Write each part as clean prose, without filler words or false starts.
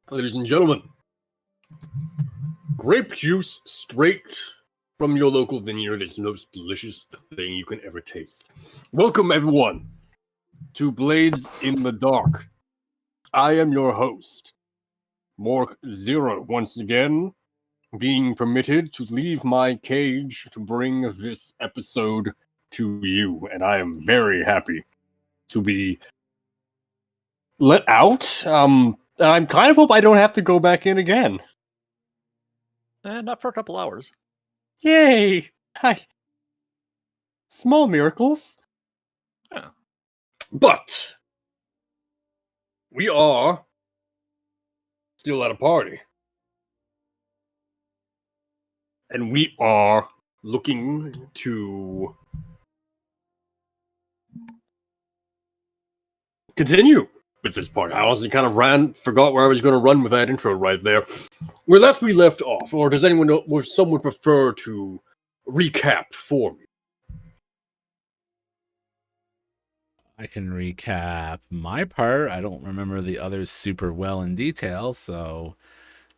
Ladies and gentlemen, grape juice straight from your local vineyard is the most delicious thing you can ever taste. Welcome, everyone, to Blades in the Dark. I am your host, Mork Zero, once again, being permitted to leave my cage to bring this episode to you, and I am very happy to be let out. I kind of hope I don't have to go back in again. Not for a couple hours. Yay! Hi. Small miracles. Yeah. But we are still at a party. And we are looking to continue with this party. I honestly kind of forgot where I was going to run with that intro right there. Where last we left off, or does anyone know, would someone prefer to recap for me? I can recap my part. I don't remember the others super well in detail, so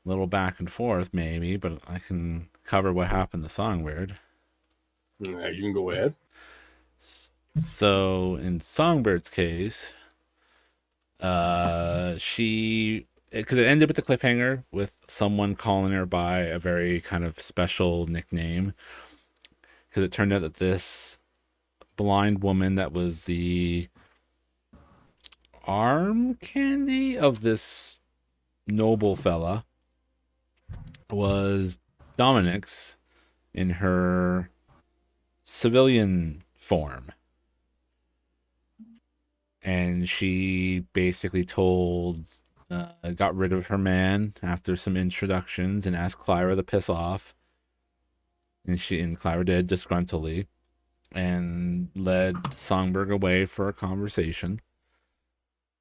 a little back and forth maybe, but I can cover what happened to Songbird. You can go ahead. So in Songbird's case, she, because it ended with the cliffhanger with someone calling her by a very kind of special nickname, because it turned out that this blind woman that was the arm candy of this noble fella was Dominic's in her civilian form. And she basically got rid of her man after some introductions and asked Clara to piss off. And Clara did, disgruntledly, and led Songbird away for a conversation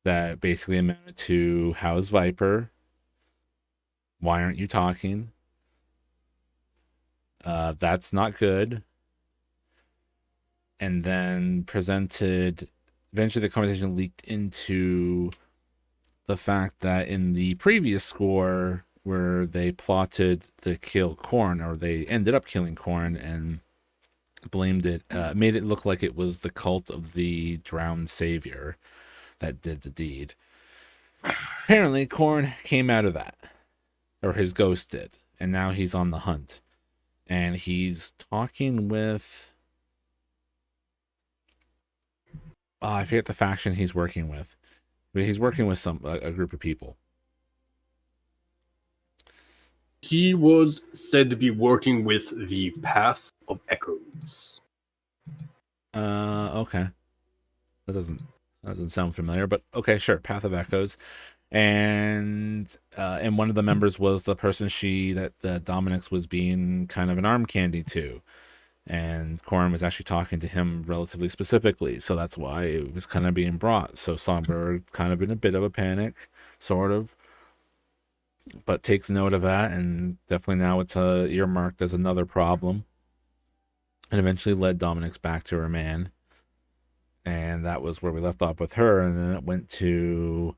that basically amounted to, how's Viper? Why aren't you talking? That's not good. And then eventually the conversation leaked into the fact that in the previous score where they plotted to kill Korn, or they ended up killing Korn and blamed it, made it look like it was the cult of the drowned savior that did the deed. Apparently Korn came out of that, or his ghost did, and now he's on the hunt, and he's talking with I forget the faction he's working with, but he's working with a group of people. He was said to be working with the Path of Echoes. Okay. That doesn't sound familiar, but okay, sure. Path of Echoes. And one of the members was the person that Dominic's was being kind of an arm candy to. And Korn was actually talking to him relatively specifically, so that's why it was kind of being brought. So Songbird kind of in a bit of a panic, sort of, but takes note of that, and definitely now it's earmarked as another problem, and eventually led Dominic's back to her man, and that was where we left off with her. And then it went to,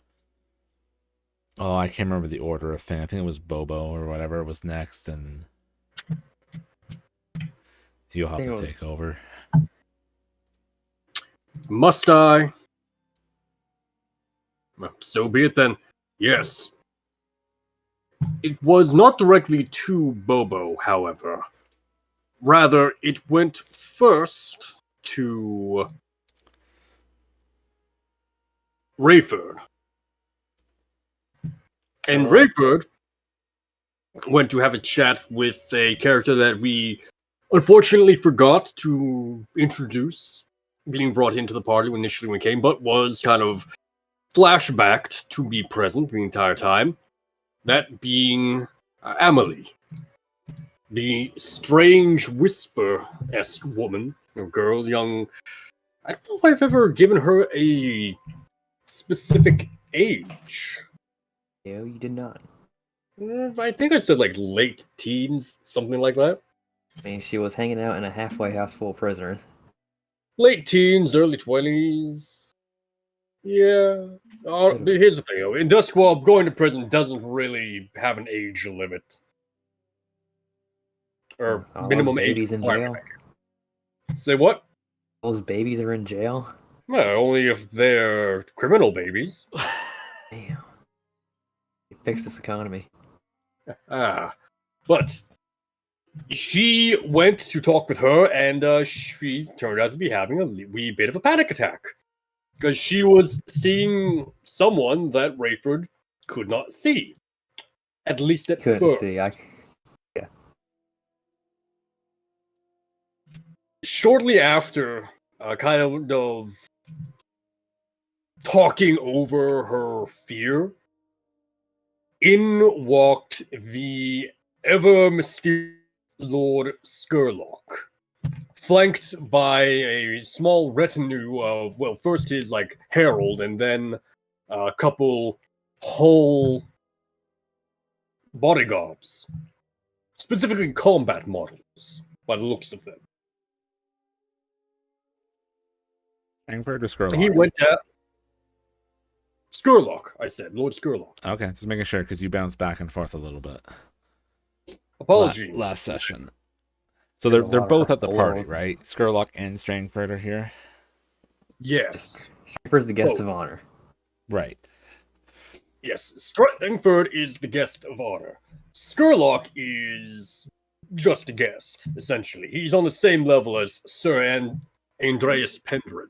I can't remember the order of thing. I think it was Bobo or whatever was next, and you'll have to take over. Must I? So be it then. Yes. It was not directly to Bobo, however. Rather, it went first to Rayford. And Rayford went to have a chat with a character that we unfortunately forgot to introduce, being brought into the party initially when it came, but was kind of flashbacked to be present the entire time. That being Amelie, the strange whisper-esque woman, or girl, young. I don't know if I've ever given her a specific age. No, you did not. I think I said like late teens, something like that. I mean, she was hanging out in a halfway house full of prisoners. Late teens, early 20s. Yeah. Here's the thing, though. In Duskwall, going to prison doesn't really have an age limit. Or All minimum those age babies in requirement. jail. Say what? All those babies are in jail. Well, only if they're criminal babies. Damn. Fix this economy. But she went to talk with her, and she turned out to be having a wee bit of a panic attack. Because she was seeing someone that Rayford could not see. At least at Couldn't first. see. Shortly after, kind of talking over her fear, in walked the ever mysterious Lord Skurlock, flanked by a small retinue of, well, first his, Harrowed, and then a couple whole bodyguards. Specifically combat models, by the looks of them. Strangford or Skurlock? He went down. Skurlock, I said. Lord Skurlock. Okay, just making sure because you bounced back and forth a little bit. Apologies. Last session. So they're both at the party, right? Skurlock and Strangford are here. Yes. Strangford's the guest of honor. Right. Yes. Strangford is the guest of honor. Skurlock is just a guest, essentially. He's on the same level as Sir Andreas Pendrin.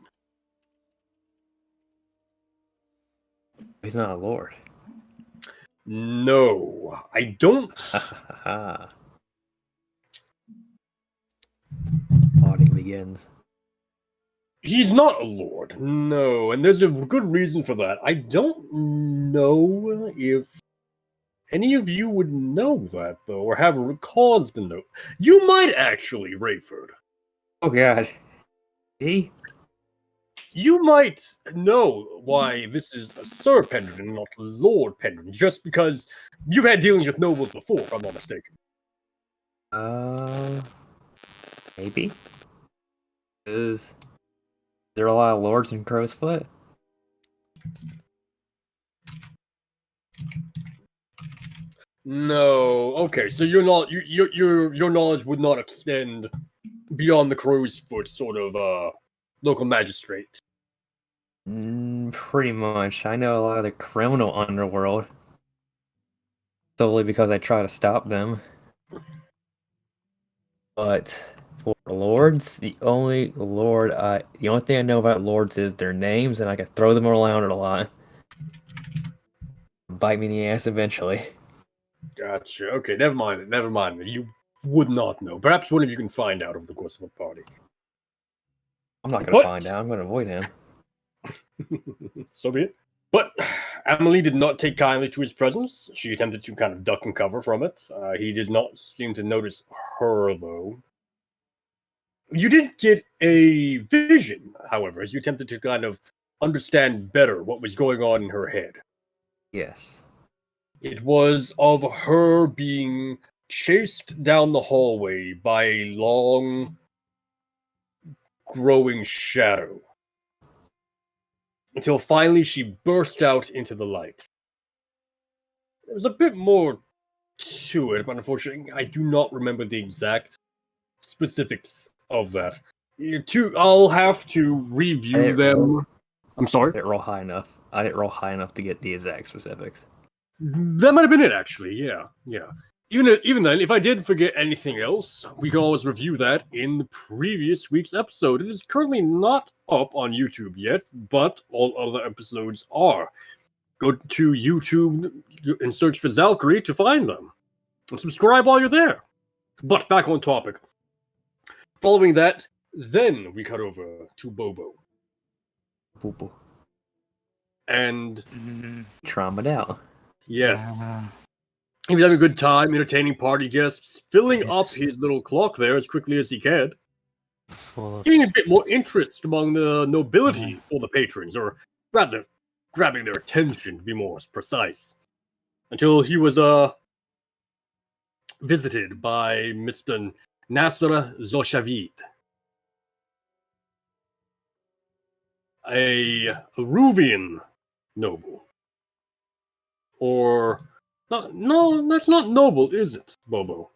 He's not a lord. No, I don't. Plotting begins. He's not a lord, no, and there's a good reason for that. I don't know if any of you would know that, though, or have cause to know. You might actually, Rayford. Oh, God. He? You might know why this is a Sir Pendrin and not Lord Pendrin, just because you've had dealings with nobles before, if I'm not mistaken. Maybe. Is there a lot of lords in Crow's Foot? No. Okay, so your knowledge would not extend beyond the Crow's Foot sort of local magistrate. Pretty much. I know a lot of the criminal underworld. Solely because I try to stop them. But for lords, the only thing I know about lords is their names, and I can throw them around a lot. Bite me in the ass eventually. Gotcha. Okay, never mind. You would not know. Perhaps one of you can find out over the course of a party. I'm not going to find out. I'm going to avoid him. So be it. But Emily did not take kindly to his presence. She attempted to kind of duck and cover from it. He did not seem to notice her, though. You did get a vision, however, as you attempted to kind of understand better what was going on in her head. Yes. It was of her being chased down the hallway by a long, growing shadow. Until finally she burst out into the light. There was a bit more to it, but unfortunately, I do not remember the exact specifics of that. I'll have to review them. I'm sorry? I didn't roll high enough to get the exact specifics. That might have been it, actually. Yeah. Even then, if I did forget anything else, we can always review that in the previous week's episode. It is currently not up on YouTube yet, but all other episodes are. Go to YouTube and search for Zalkyrie to find them. And subscribe while you're there. But back on topic. Following that, then we cut over to Bobo. Poo-poo. And Traumatized out. yes. He was having a good time, entertaining party guests, filling up his little clock there as quickly as he can. Getting a bit more interest among the nobility for the patrons, or rather, grabbing their attention, to be more precise. Until he was visited by Mr. Nasser Zoshavid. a Ruvian noble. Or no, that's not noble, is it, Bobo?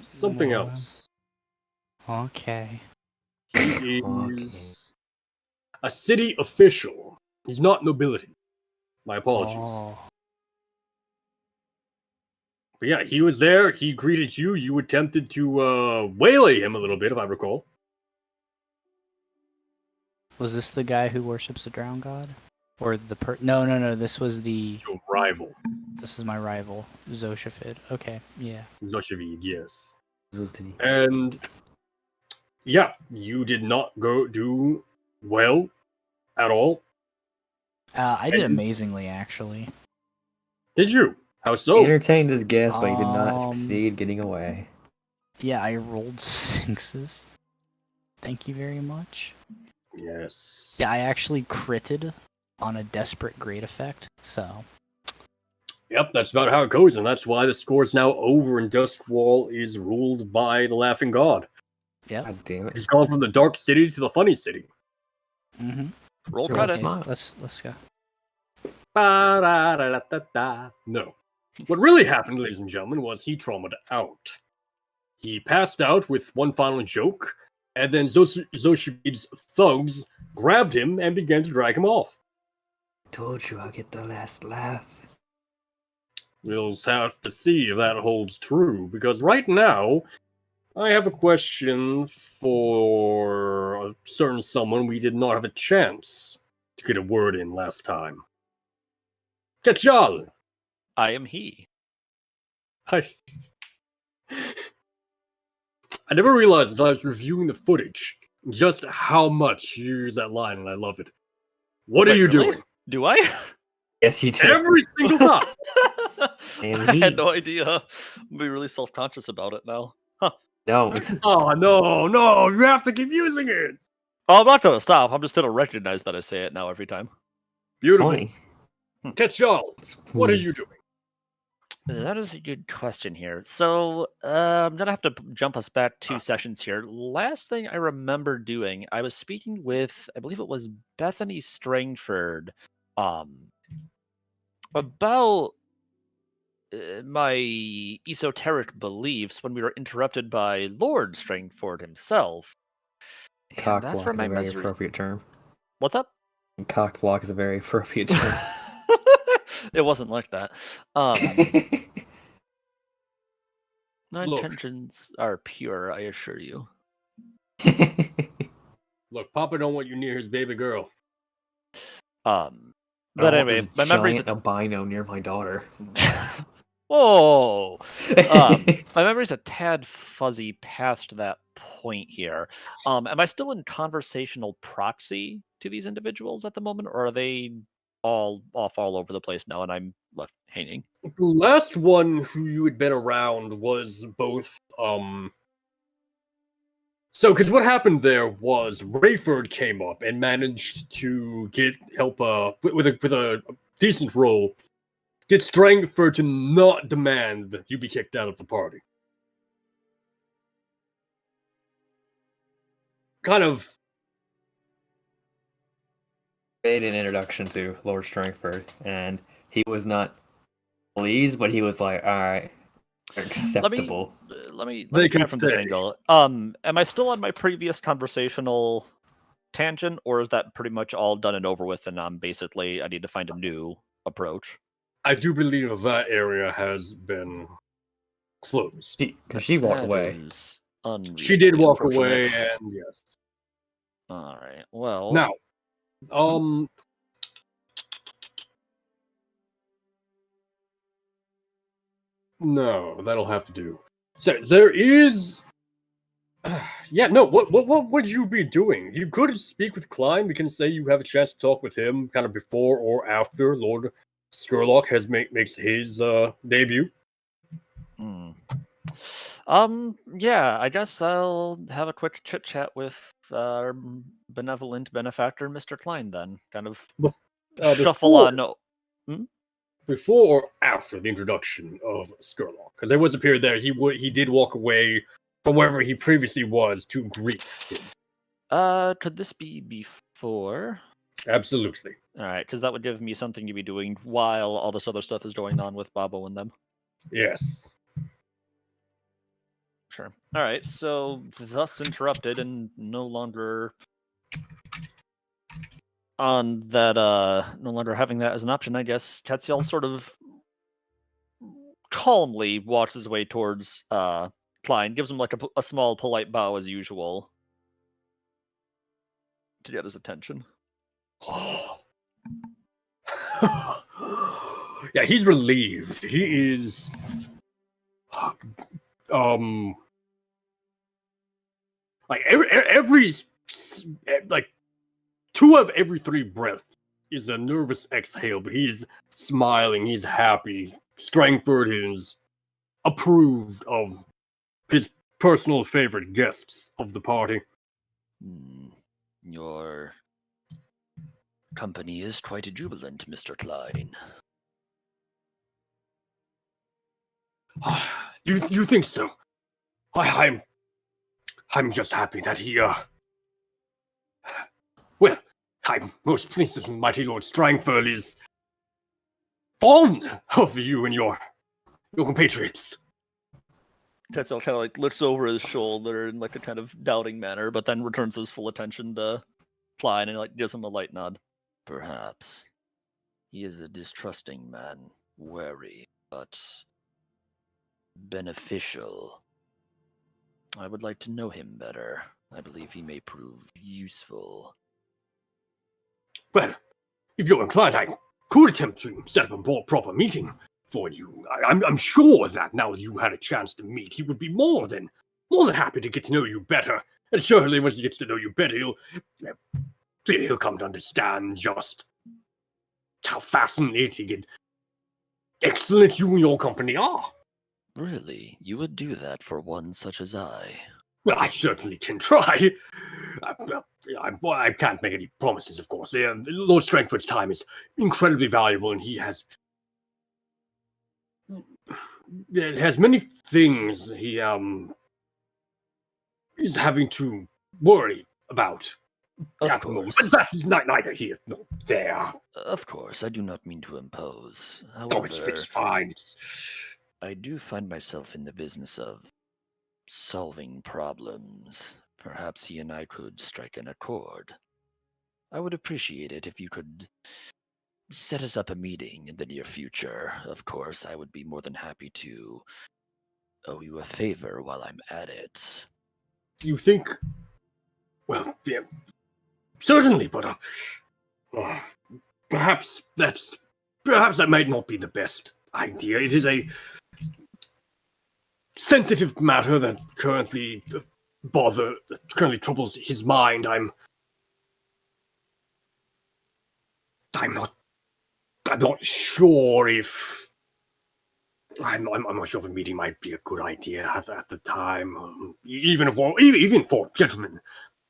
Something else. Okay. He is a city official. He's not nobility. My apologies. Oh. But yeah, he was there. He greeted you. You attempted to waylay him a little bit, if I recall. Was this the guy who worships the drowned god? Or the No, this was the... Your rival. This is my rival, Zoshafid. Okay, yeah. Zoshavid, yes. Zoshavid. And yeah, you did not do well at all. I did amazingly, actually. Did you? How He so? entertained his guess, but he did not succeed getting away. Yeah, I rolled 6s. Thank you very much. Yes. Yeah, I actually critted on a desperate great effect, so... Yep, that's about how it goes, and that's why the score is now over and Duskwall is ruled by the Laughing God. Yep. God damn it. He's gone from the Dark City to the Funny City. Mm-hmm. Roll Sure, credits. that's Let's go. Ba-da-da-da-da-da. No. What really happened, ladies and gentlemen, was he traumatized out. He passed out with one final joke, and then Zoshavid's thugs grabbed him and began to drag him off. Told you I'll get the last laugh. We'll have to see if that holds true, because right now, I have a question for a certain someone we did not have a chance to get a word in last time. Kachal! I am he. I never realized until I was reviewing the footage just how much you use that line, and I love it. What are Wait, you really? doing? Do I? Yes, you did. Every single time! And I he- had no idea. I'm be really self-conscious about it now. No. Oh, no, you have to keep using it! Oh, I'm not gonna stop. I'm just gonna recognize that I say it now every time. Beautiful. Funny. Kachal, what are you doing? That is a good question here. So I'm gonna have to jump us back 2 sessions here. Last thing I remember doing, I was speaking with, I believe it was Bethany Strangford, about my esoteric beliefs when we were interrupted by Lord Strangford himself. And Cock that's block where is my a very misery. appropriate term. What's up? Cock block is a very appropriate term. It wasn't like that. My Look. intentions are pure, I assure you. Look, Papa don't want you near his baby girl. But I want anyway, this my memories. giant albino near my daughter. Oh, my memory's a tad fuzzy past that point here. Am I still in conversational proxy to these individuals at the moment, or are they all off all over the place now, and I'm left hanging? The last one who you had been around was both, So, because what happened there was Rayford came up and managed to get help, with a decent roll, get Strangford to not demand that you be kicked out of the party. Kind of. Made an introduction to Lord Strangford, and he was not pleased, but he was like, all right, acceptable. Let me They try can from this stay. angle. Am I still on my previous conversational tangent, or is that pretty much all done and over with, and I need to find a new approach? I do believe that area has been closed. Because she walked That away. is She did unreasonably walk unfortunate. away, and yes. All right. Well, Now, no, that'll have to do. So there is, yeah, no. What would you be doing? You could speak with Klein. We can say you have a chance to talk with him, kind of before or after Lord Skurlock has makes his debut. yeah, I guess I'll have a quick chit chat with our benevolent benefactor, Mr. Klein. Then, kind of shuffle Before- on. Before or after the introduction of Skurlock, because there was a period there he did walk away from wherever he previously was to greet him. Could this be 4. Absolutely. All right, because that would give me something to be doing while all this other stuff is going on with Babo and them. Yes. Sure. All right, so thus interrupted and no longer on that, no longer having that as an option, I guess Katsiel sort of calmly walks his way towards Klein, gives him like a small polite bow as usual to get his attention. Yeah, he's relieved. He is like every like 2 of every 3 breaths is a nervous exhale, but he's smiling, he's happy. Strangford is approved of his personal favorite guests of the party. Your company is quite jubilant, Mr. Klein. You think so? I'm just happy that he well, I'm most pleased that mighty Lord Strangford is fond of you and your compatriots. Tetzel kind of like looks over his shoulder in like a kind of doubting manner, but then returns his full attention to Klein and like gives him a light nod. Perhaps. He is a distrusting man, wary, but beneficial. I would like to know him better. I believe he may prove useful. Well, if you're inclined, I could attempt to set up a more proper meeting for you. I'm sure that now that you had a chance to meet, he would be more than happy to get to know you better. And surely once he gets to know you better, he'll come to understand just how fascinating and excellent you and your company are. Really? You would do that for one such as I? Well, I certainly can try. I can't make any promises, of course. Lord Strangford's time is incredibly valuable, and he has many things he is having to worry about. Of course. But that's neither here nor there. Of course, I do not mean to impose. Oh, However, it's fine. I do find myself in the business of solving problems. Perhaps he and I could strike an accord. I would appreciate it if you could set us up a meeting in the near future. Of course, I would be more than happy to owe you a favor while I'm at it. You think? Well, yeah, certainly, but perhaps that might not be the best idea. It is a sensitive matter that currently troubles his mind. I'm not sure if I'm not sure if a meeting might be a good idea at the time. Even for gentlemen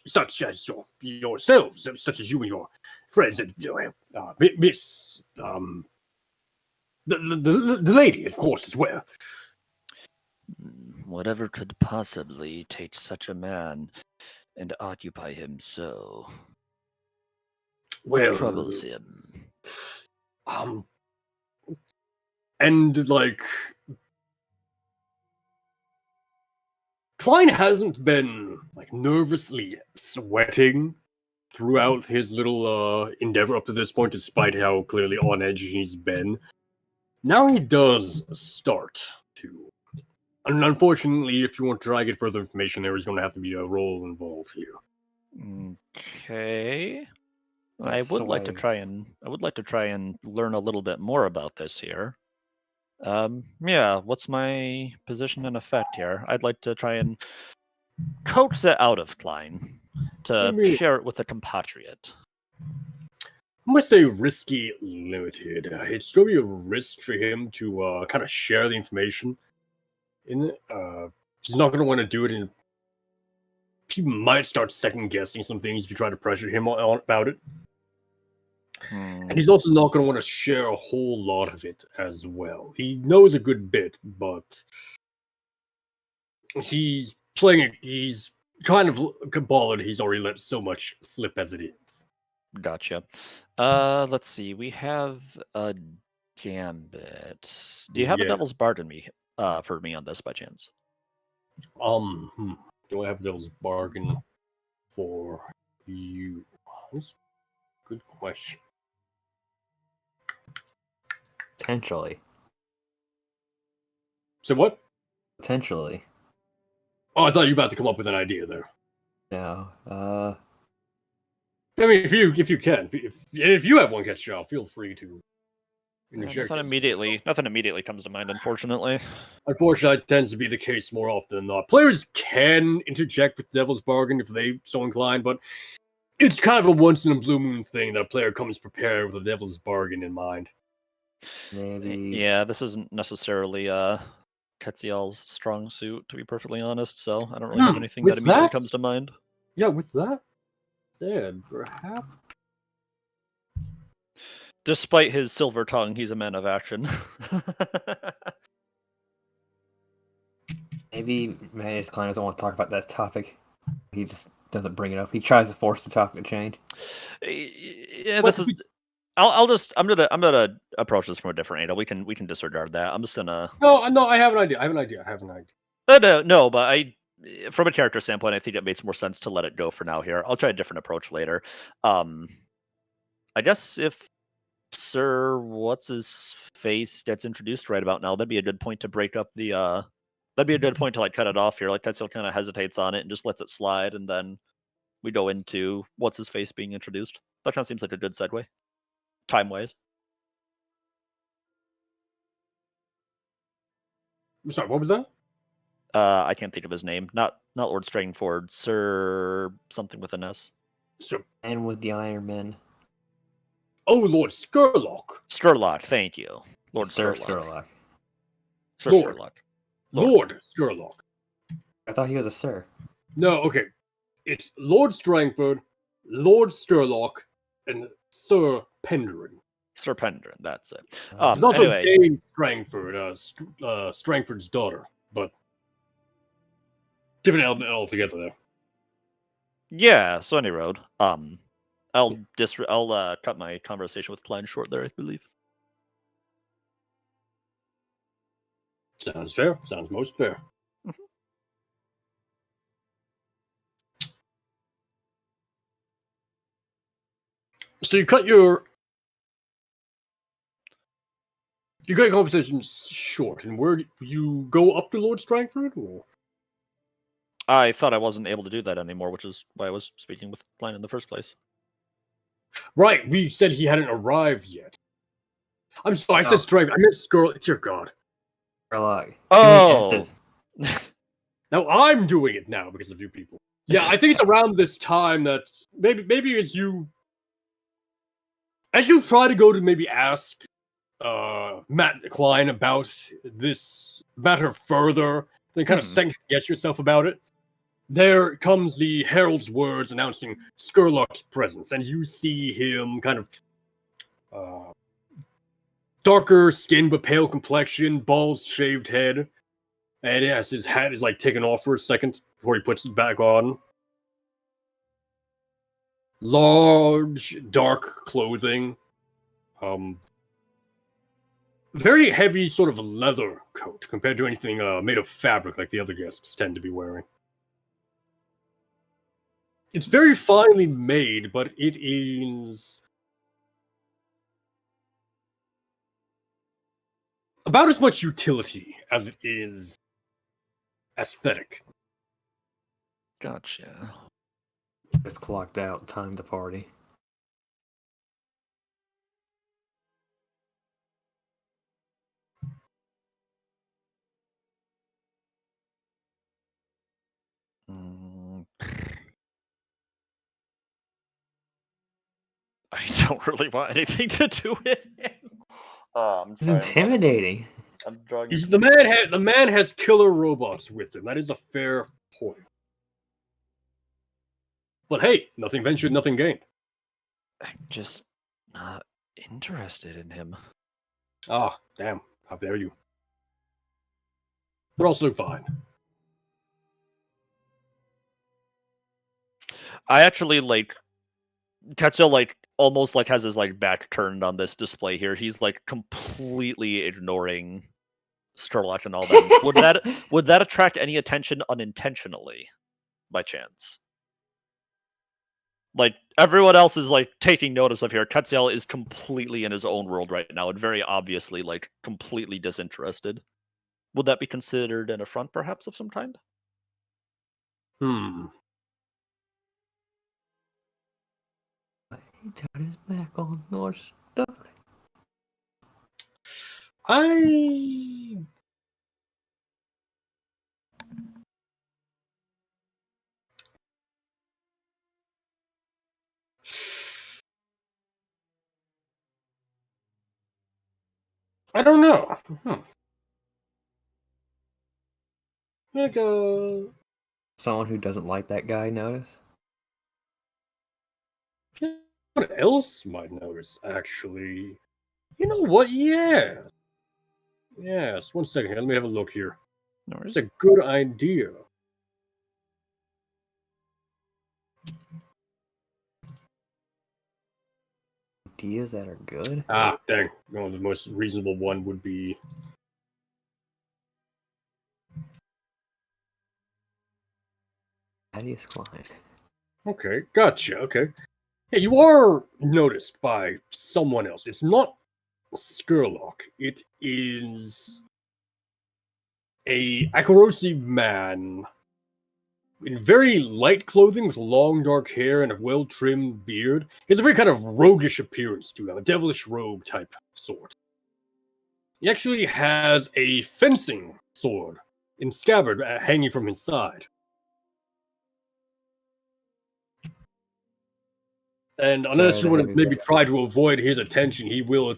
such as yourselves, such as you and your friends, and Miss the lady, of course, as well. Whatever could possibly take such a man and occupy him so? What troubles him? And like Klein hasn't been like nervously sweating throughout his little endeavor up to this point, despite how clearly on edge he's been. Now he does start to. And unfortunately, if you want to try to get further information, there is going to have to be a roll involved here. Okay. I would like to try and learn a little bit more about this here. Yeah, what's my position and effect here? I'd like to try and coax it out of Klein to share it with a compatriot. I'm going to say risky limited. It's going to be a risk for him to kind of share the information. He's not going to want to do it, and he might start second guessing some things if you try to pressure him on about it. And he's also not going to want to share a whole lot of it as well. He knows a good bit, but he's playing it. He's kind of bothered he's already let so much slip as it is. Gotcha. Let's see. We have a gambit. Do you have a Yeah. devil's bargain for me on this by chance? Do I have Devil's Bargain for you? That's a good question. Potentially. So what? Potentially. Oh, I thought you were about to come up with an idea there. No. I mean, if you can, if you have one, Ketchup, feel free to interject. Nothing immediately comes to mind, unfortunately. Unfortunately, that tends to be the case more often than not. Players can interject with Devil's Bargain if they so inclined, but it's kind of a once in a blue moon thing that a player comes prepared with a Devil's Bargain in mind. Maybe. Yeah, this isn't necessarily Ketziel's strong suit, to be perfectly honest. So I don't really have anything with that immediately that- comes to mind. Yeah, with that said, perhaps. Despite his silver tongue, he's a man of action. Maybe Manius Klein doesn't want to talk about that topic. He just doesn't bring it up. He tries to force the topic to change. Yeah, this is. I'm gonna approach this from a different angle. We can disregard that. I'm just gonna. No, I have an idea. No, but from a character standpoint, I think it makes more sense to let it go for now. Here, I'll try a different approach later. I guess if Sir what's his face gets introduced right about now, that'd be a good point to break up the. That'd be a good point to like cut it off here. Like Tetsuo kind of hesitates on it and just lets it slide, and then we go into what's his face being introduced. That kind of seems like a good segue, time wise. Sorry, what was that? I can't think of his name. Not Lord Strangford. Sir something with an S. So, And with the Iron Men. oh, Lord Skurlock. Skurlock, thank you. Lord Sir Skurlock. Skurlock. Sir Lord. Skurlock. Lord Skurlock. I thought he was a sir. No, okay. It's Lord Strangford, Lord Skurlock, and Sir Penderin. Sir Pendrin, that's it. It's also Anyway, Dame Strangford, Strangford's daughter, but different element altogether there. yeah. So any road. I'll cut my conversation with Klein short there, I believe. Sounds fair. Sounds most fair. So you cut your conversations short, and where do you go up to Lord Strangford? Or? I thought I wasn't able to do that anymore, which is why I was speaking with Klein in the first place. Right, we said he hadn't arrived yet. I'm sorry, I said Strangford. I meant Skurlock. Dear God. Skurlock. Oh. Now I'm doing it now because of you people. Yeah, I think it's around this time that maybe as you try to go to maybe ask Matt Klein about this matter further, then kind of second guess yourself about it. There comes the herald's words announcing Skurlock's presence, and you see him kind of darker skin but pale complexion, bald shaved head. And yes, his hat is like taken off for a second before he puts it back on. Large, dark clothing. Very heavy sort of leather coat compared to anything made of fabric like the other guests tend to be wearing. It's very finely made, but it is about as much utility as it is aesthetic. Gotcha. Just clocked out. Time to party. I don't really want anything to do with him. It's intimidating. I'm drawing. The man has killer robots with him. That is a fair point. But hey, nothing ventured, nothing gained. I'm just not interested in him. Ah, damn. How dare you. But also fine. I actually Tetsuo like almost like has his like back turned on this display here. He's like completely ignoring Sturlock and all that. Would that attract any attention unintentionally, by chance? Like everyone else is like taking notice of here. Tetsuo is completely in his own world right now and very obviously like completely disinterested. Would that be considered an affront, perhaps, of some kind? He turned his back on Lord Stark. I don't know. Like Someone who doesn't like that guy notice? what else might notice, actually? You know what? Yeah. Yes, 1 second here. Let me have a look here. No It's a good idea. Ideas that are good? Ah, dang. No, the most reasonable one would be... Thaddeus Klein. Okay, gotcha. Okay. Yeah, you are noticed by someone else. It's not Skurlock. It is a Akarosi man in very light clothing with long dark hair and a well-trimmed beard. He has a very kind of roguish appearance to him, a devilish rogue type sort. He actually has a fencing sword in scabbard hanging from his side. And unless you want to maybe try to avoid his attention, he will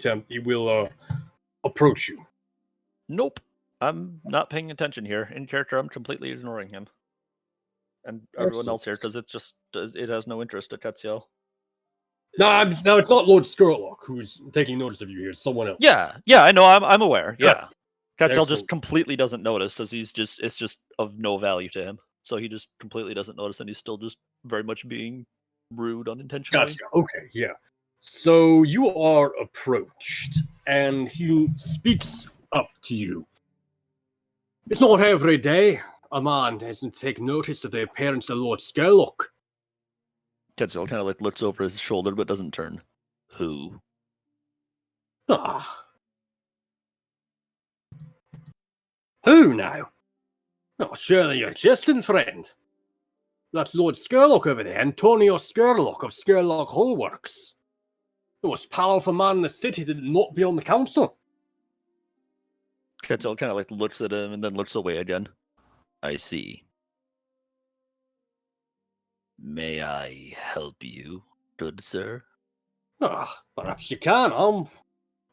approach you. Nope. I'm not paying attention here. In character, I'm completely ignoring him. And everyone else here, because it has no interest at Tetsuo. No, it's not Lord Sturlock who's taking notice of you here. It's someone else. Yeah, I know. I'm aware. Yeah, Tetsuo Excellent. just completely doesn't notice because it's just of no value to him. So he just completely doesn't notice, and he's still just very much being rude unintentionally. Gotcha. Okay, yeah. So you are approached, and he speaks up to you. It's not every day a man doesn't take notice of the appearance of Lord Skurlock. Tetsuo kind of like looks over his shoulder but doesn't turn. Who? Ah. Who now? Oh, surely your distant friend. That's Lord Skurlock over there, Antonio Skurlock of Skurlock Hullworks. The most powerful man in the city that not be on the council. Tetsuo kind of like looks at him and then looks away again. I see. May I help you, good sir? Ah, perhaps you can. I'm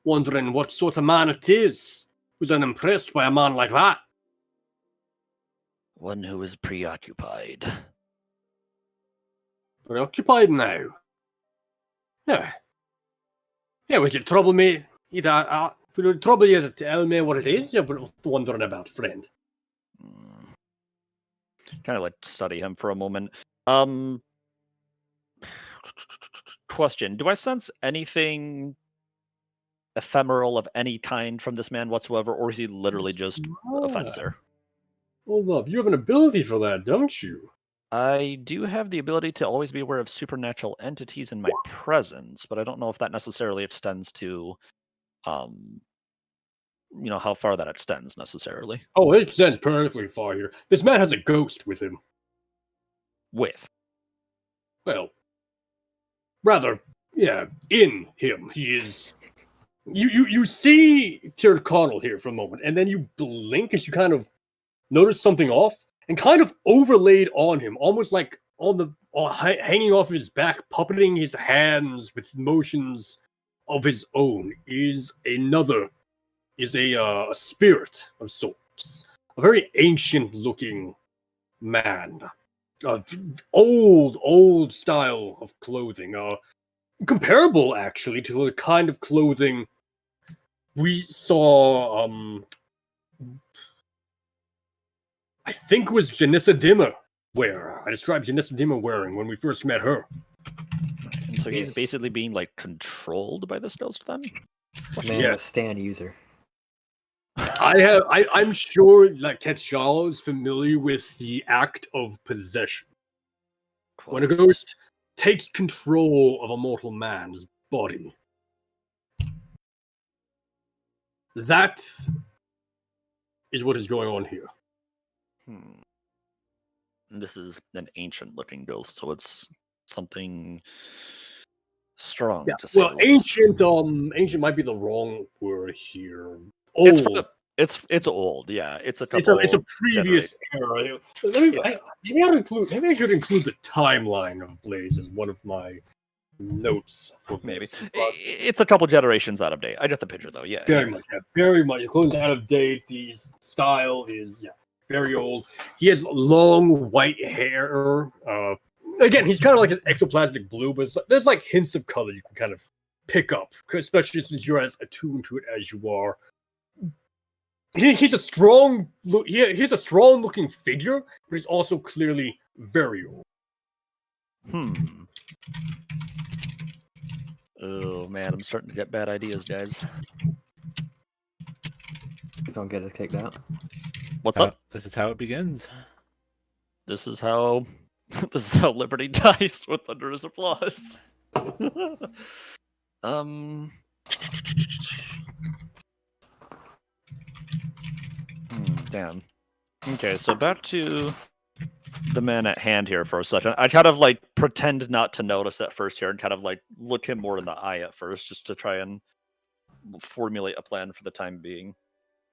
wondering what sort of man it is who's unimpressed by a man like that. One who is preoccupied. Preoccupied now? Yeah. Yeah, would you trouble me? Would it trouble you to tell me what it is you're wondering about, friend? Kind of like study him for a moment. Question: do I sense anything ephemeral of any kind from this man whatsoever, or is he literally just a fencer? Hold up, you have an ability for that, don't you? I do have the ability to always be aware of supernatural entities in my presence, but I don't know if that necessarily extends to, how far that extends necessarily. Oh, it extends perfectly far here. This man has a ghost with him. Well, rather, yeah, in him. He is... You see Tyrconnell here for a moment, and then you blink as you kind of notice something off, and kind of overlaid on him, almost like hanging off his back, puppeting his hands with motions of his own, is a spirit of sorts. A very ancient-looking man. Old style of clothing. Comparable, actually, to the kind of clothing we saw, I think it was Janissa Dimmer wear. I described Janissa Dimmer wearing when we first met her. So he's basically being like controlled by this ghost then? Man, a stand user. I'm sure that Quetzal is familiar with the act of possession. When a ghost takes control of a mortal man's body. That is what is going on here. And this is an ancient-looking ghost, so it's something strong to say. Well, ancient might be the wrong word here. Old. It's old, yeah. It's a previous era. Maybe I should include the timeline of Blaze as one of my notes for maybe this. It's a couple generations out of date. I get the picture though. Yeah, very much. The clothes out of date. The style is very old. He has long white hair. Again, he's kind of like an ectoplasmic blue, but there's like hints of color you can kind of pick up, especially since you're as attuned to it as you are. He's a strong look. He's a strong looking figure, but he's also clearly very old. Oh man, I'm starting to get bad ideas, guys. Please don't get it kicked out. What's up? This is how it begins. This is how Liberty dies with thunderous applause. Damn. Okay, so back to the man at hand here for a second. I kind of like pretend not to notice at first here and kind of like look him more in the eye at first just to try and formulate a plan for the time being.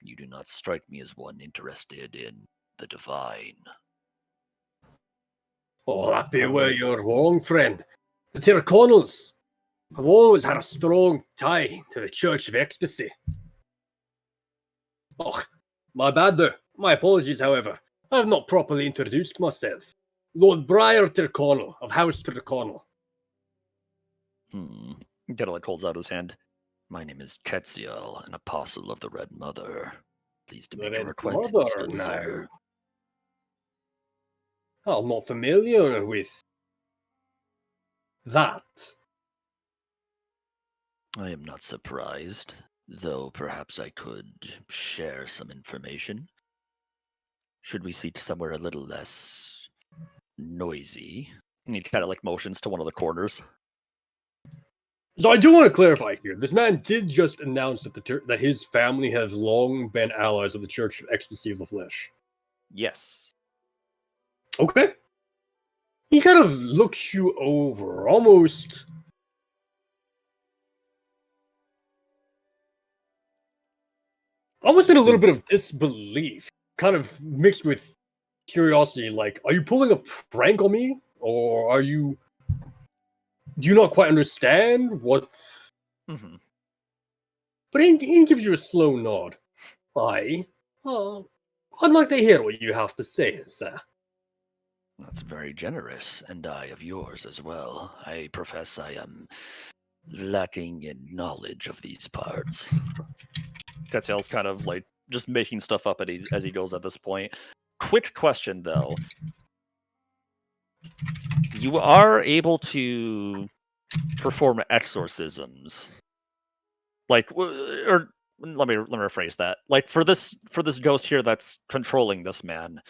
You do not strike me as one interested in the divine. Oh, that be where you're wrong, friend. The Tyrconnells have always had a strong tie to the Church of Ecstasy. Oh, my bad there. My apologies, however. I have not properly introduced myself. Lord Briar Tyrconnell of House Tyrconnell. Kind of like holds out his hand. My name is Quetzal, an apostle of the Red Mother. Pleased to make a request, good sir. I'm not familiar with that. I am not surprised, though perhaps I could share some information. Should we seat somewhere a little less noisy? And he kind of like motions to one of the corners. So I do want to clarify here. This man did just announce that his family has long been allies of the Church of Ecstasy of the Flesh. Yes. Okay. He kind of looks you over, almost in a little bit of disbelief, kind of mixed with curiosity. Like, are you pulling a prank on me, or do you not quite understand what? Mm-hmm. But he gives you a slow nod. I'd like to hear what you have to say, sir. That's very generous, and I of yours as well. I profess I am lacking in knowledge of these parts. Quetzal's kind of like just making stuff up as he goes at this point. Quick question, though. You are able to perform exorcisms, like, or let me rephrase that. Like for this ghost here that's controlling this man.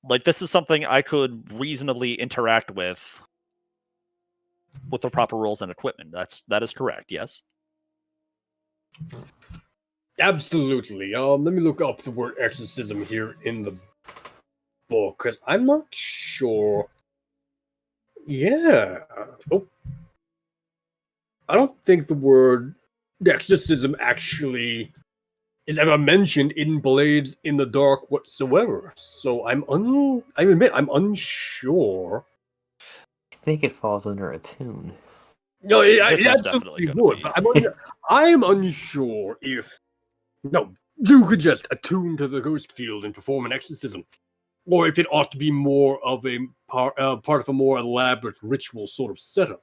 Like this is something I could reasonably interact with the proper rules and equipment. That is correct. Yes. Absolutely. Let me look up the word exorcism here in the book, because I'm not sure. Yeah. Oh. I don't think the word exorcism actually is ever mentioned in Blades in the Dark whatsoever. So I admit I'm unsure. I think it falls under a tune. No, it definitely would. But I'm unsure if you could just attune to the ghost field and perform an exorcism, or if it ought to be more of a part of a more elaborate ritual sort of setup.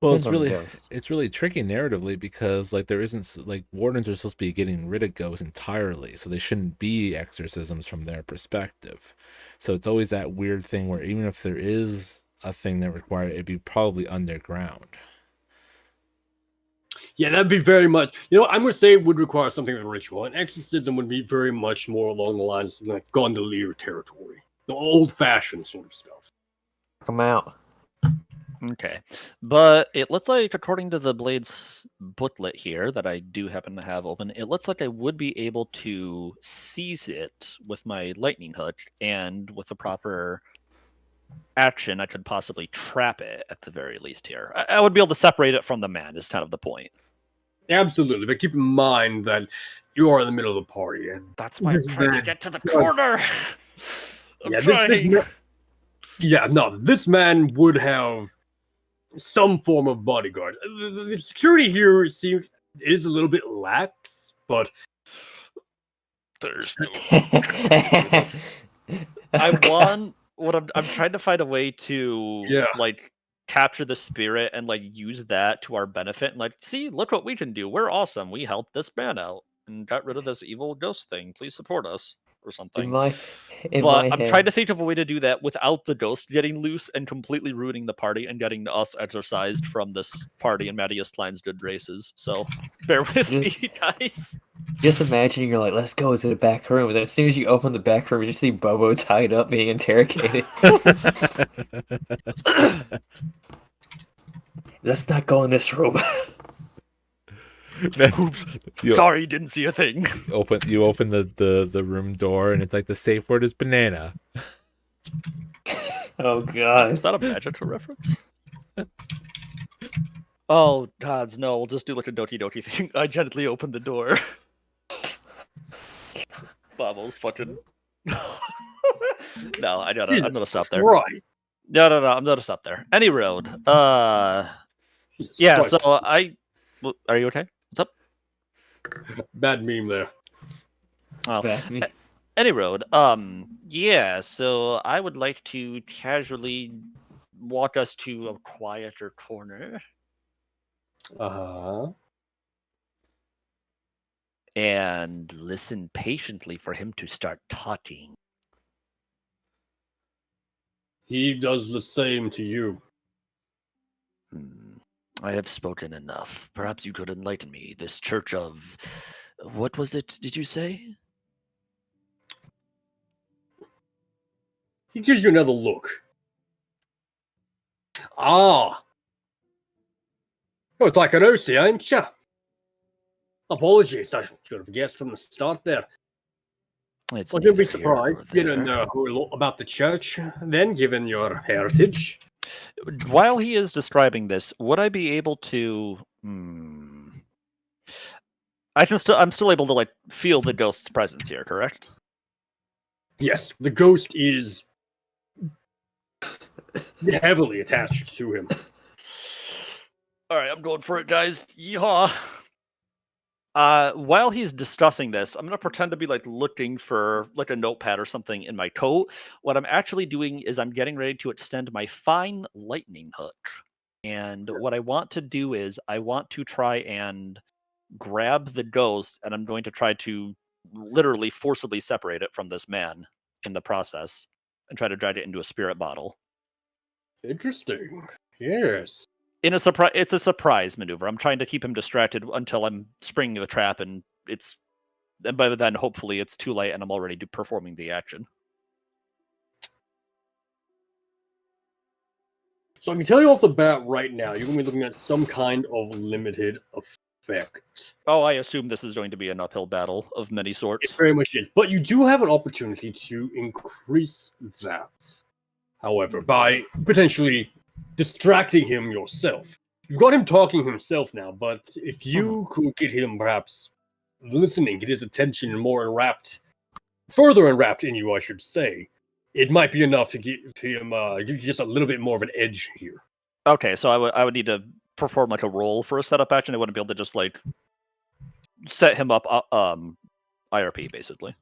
Well, Depends on the ghost. it's really tricky narratively because like there isn't like wardens are supposed to be getting rid of ghosts entirely, so they shouldn't be exorcisms from their perspective. So it's always that weird thing where even if there is a thing that required it, it'd be probably underground. Yeah, that'd be very much. I'm going to say it would require something of a ritual. An exorcism would be very much more along the lines of like gondolier territory, the old-fashioned sort of stuff. Come out. Okay, but it looks like, according to the Blade's booklet here that I do happen to have open, it looks like I would be able to seize it with my lightning hook, and with the proper action, I could possibly trap it at the very least here. I would be able to separate it from the man, is kind of the point. Absolutely, but keep in mind that you are in the middle of the party, and That's why I'm trying to get to the corner. I'm trying. This man would have some form of bodyguard. The security here is a little bit lax, but There's no. I'm trying to find a way to like capture the spirit and like use that to our benefit and like, see, look what we can do. We're awesome. We helped this man out and got rid of this evil ghost thing. Please support us or something. I'm trying to think of a way to do that without the ghost getting loose and completely ruining the party and getting us exorcised from this party and Mattias Klein's good graces. So bear with me, guys. Just imagine you're like, let's go to the back room. And then as soon as you open the back room, you see Bobo tied up being interrogated. Let's not go in this room. Oops. Sorry, didn't see a thing. You open the room door and it's like the safe word is banana. Oh god. Is that a magical reference? Oh gods, no, we'll just do like a Doki Doki thing. I gently opened the door. Bobbles fucking No, I'm gonna stop there. Right. No, I'm gonna stop there. Any road. Yeah, so are you okay? What's up? Bad meme there. Oh. Bad meme. Any road. Yeah, so I would like to casually walk us to a quieter corner. Uh-huh. And listen patiently for him to start talking. He does the same to you. I have spoken enough. Perhaps you could enlighten me. This church of... What was it, did you say? He gives you another look. Ah! You're Takarosi, ain't ya? Apologies, I should have guessed from the start there. It's Well, you'll be neither here nor surprised, getting there. a lot about the church, then, given your heritage. While he is describing this, would I be able to... I'm still able to like feel the ghost's presence here, correct? Yes, the ghost is heavily attached to him. All right, I'm going for it, guys. Yeehaw! While he's discussing this, I'm gonna pretend to be like looking for like a notepad or something in my coat. What I'm actually doing is I'm getting ready to extend my fine lightning hook. And what I want to do is I want to try and grab the ghost, and I'm going to try to literally forcibly separate it from this man in the process and try to drag it into a spirit bottle. Interesting. Yes. It's a surprise maneuver. I'm trying to keep him distracted until I'm springing the trap, and by then hopefully it's too late and I'm already performing the action. So I can tell you off the bat right now, you're going to be looking at some kind of limited effect. Oh, I assume this is going to be an uphill battle of many sorts. It very much is. But you do have an opportunity to increase that, however, by potentially distracting him yourself. You've got him talking himself now, but if you could get him perhaps listening, get his attention further enwrapped in you, I should say, it might be enough to give him just a little bit more of an edge here. Okay, so I would need to perform like a roll for a setup action. I wouldn't be able to just like set him up IRP basically.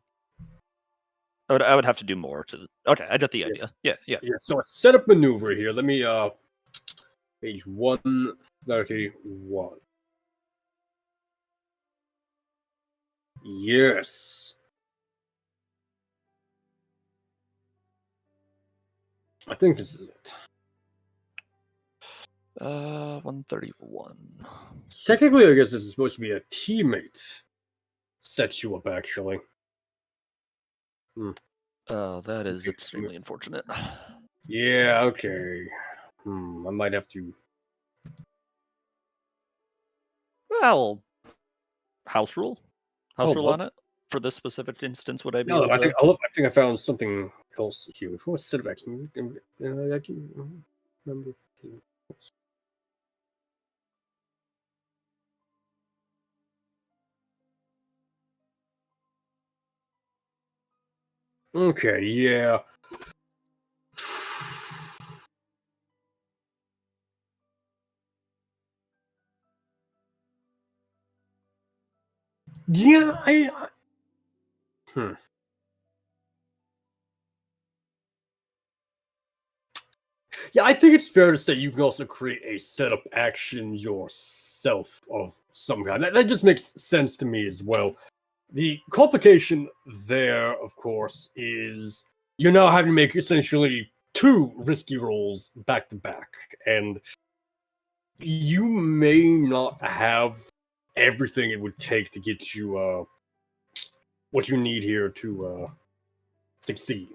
I would have to do more to. Okay, I get the idea. Yeah. So a setup maneuver here. Let me Page 131. Yes. I think this is it. 131. Technically, I guess this is supposed to be a teammate. Sets you up, actually. Oh, that is extremely unfortunate. Yeah, okay. I might have to... Well, house rule? House Hold rule up. on it? For this specific instance, would I be No, able I to... think I found something else here. Before I sit back, I can remember. Okay, yeah. Yeah, Yeah, I think it's fair to say you can also create a setup action yourself of some kind. That just makes sense to me as well. The complication there, of course, is you're now having to make essentially 2 risky rolls back to back, and you may not have everything it would take to get you what you need here to succeed.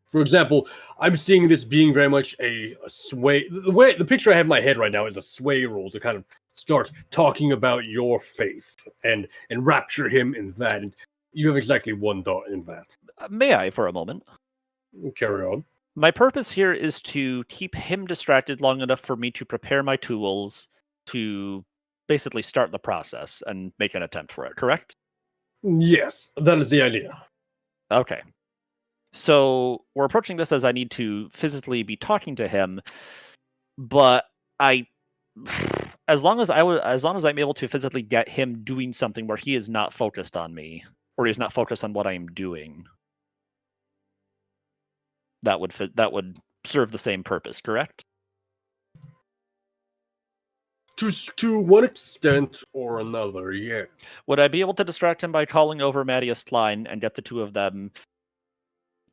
For example, I'm seeing this being very much a sway. The picture I have in my head right now is a sway roll to kind of start talking about your faith and rapture him in that. And you have exactly 1 dot in that. May I for a moment? Carry on. My purpose here is to keep him distracted long enough for me to prepare my tools to basically start the process and make an attempt for it, correct? Yes, that is the idea. Okay. So we're approaching this as I need to physically be talking to him, but as long as I'm able to physically get him doing something where he is not focused on me, or he's not focused on what I am doing, that would serve the same purpose, correct? To one extent or another, yeah. Would I be able to distract him by calling over Matthias Klein and get the 2 of them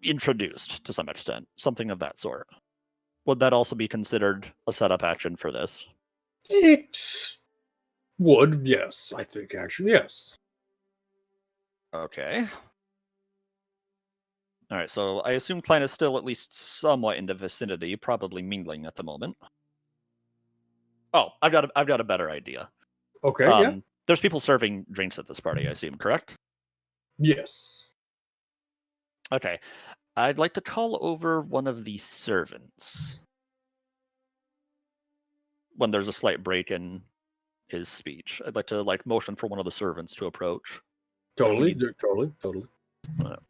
introduced to some extent? Something of that sort. Would that also be considered a setup action for this? It would, yes. I think, actually, yes. Okay. All right, so I assume Klein is still at least somewhat in the vicinity, probably mingling at the moment. Oh, I've got a better idea. Okay, yeah. There's people serving drinks at this party, I assume, correct? Yes. Okay. I'd like to call over one of the servants when there's a slight break in his speech. I'd like to motion for one of the servants to approach. Totally.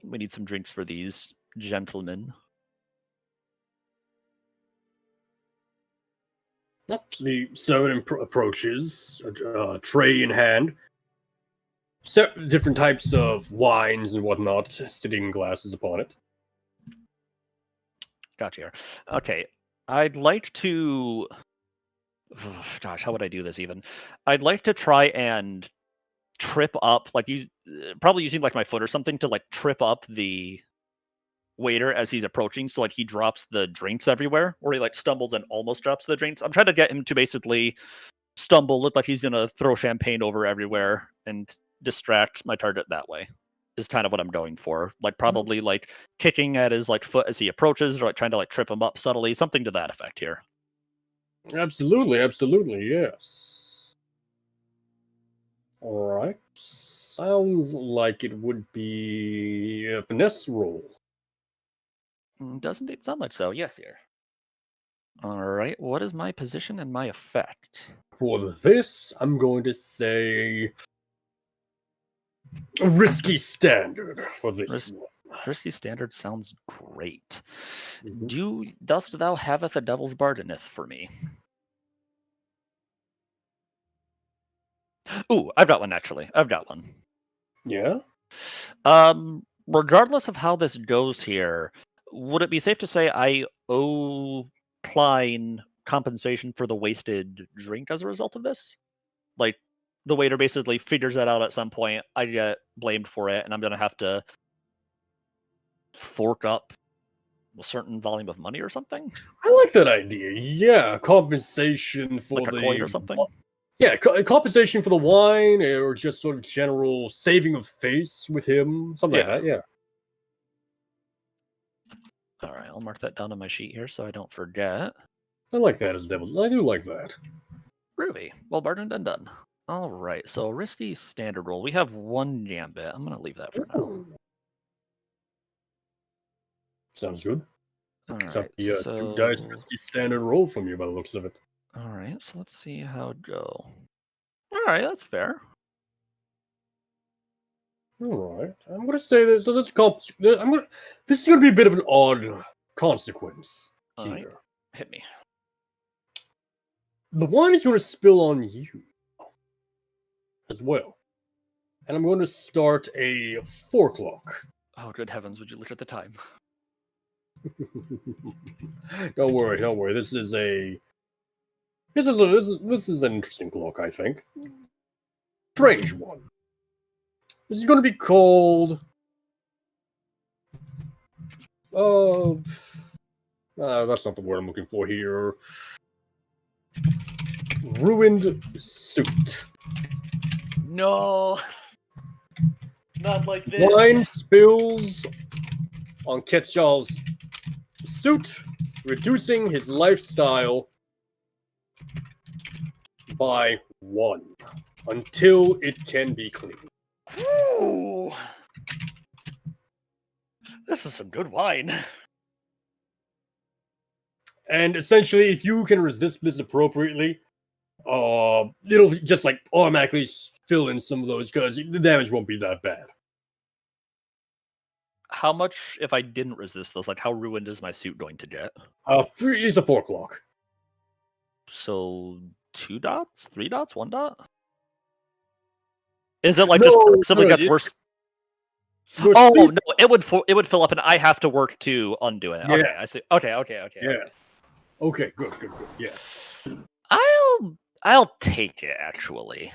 We need some drinks for these gentlemen. The servant approaches, a tray in hand, different types of wines and whatnot, sitting glasses upon it. Gotcha here. Okay, I'd like to... Gosh, how would I do this even? I'd like to try and trip up, probably using my foot or something to trip up the waiter as he's approaching, so he drops the drinks everywhere, or he stumbles and almost drops the drinks. I'm trying to get him to basically stumble, look like he's gonna throw champagne over everywhere, and distract my target that way. Is kind of what I'm going for. Probably kicking at his foot as he approaches, or trying to trip him up subtly, something to that effect here. Absolutely, yes. All right. Sounds like it would be a finesse roll. Doesn't it sound like so? Yes, here. All right. What is my position and my effect? For this, I'm going to say a risky standard for this one. Risky standard sounds great. Dost thou haveth a devil's bargaineth for me? Ooh, I've got one actually. I've got one. Yeah? Regardless of how this goes here, would it be safe to say I owe Klein compensation for the wasted drink as a result of this? Like, the waiter basically figures that out at some point. I get blamed for it, and I'm gonna have to fork up a certain volume of money or something. I like that idea. Yeah, compensation for Like a coin or something. Yeah, compensation for the wine, or just sort of general saving of face with him, something like that. Yeah. All right, I'll mark that down on my sheet here so I don't forget. I like that as devils. I do like that. Groovy. Well, bargained and done. All right, so risky standard roll. We have one gambit. I'm gonna leave that for now. Sounds good. All Except right, the so 2 dice risky standard roll from you by the looks of it. all right, so let's see how it go. All right, that's fair. All right, I'm gonna say that. So this This is gonna be a bit of an odd consequence All here. right. Hit me. The wine is going to spill on you as well, and I'm going to start a 4 o'clock. Oh, good heavens! Would you look at the time? Don't worry. This is an interesting clock, I think. Strange one. This is going to be called. That's not the word I'm looking for here. Ruined suit. No, not like this. Wine spills on Ketchal's suit, reducing his lifestyle by 1 until it can be cleaned. Ooh. This is some good wine. And essentially, if you can resist this appropriately, it'll just like automatically fill in some of those because the damage won't be that bad. How much if I didn't resist this? Like, how ruined is my suit going to get? It's a 4 o'clock. So 2 dots, 3 dots, 1 dot? Is it like just progressively gets worse? Oh no, it would fill up, and I have to work to undo it. Yes. Okay, I see. Okay. Yes. Okay, good. Yes. I'll take it actually.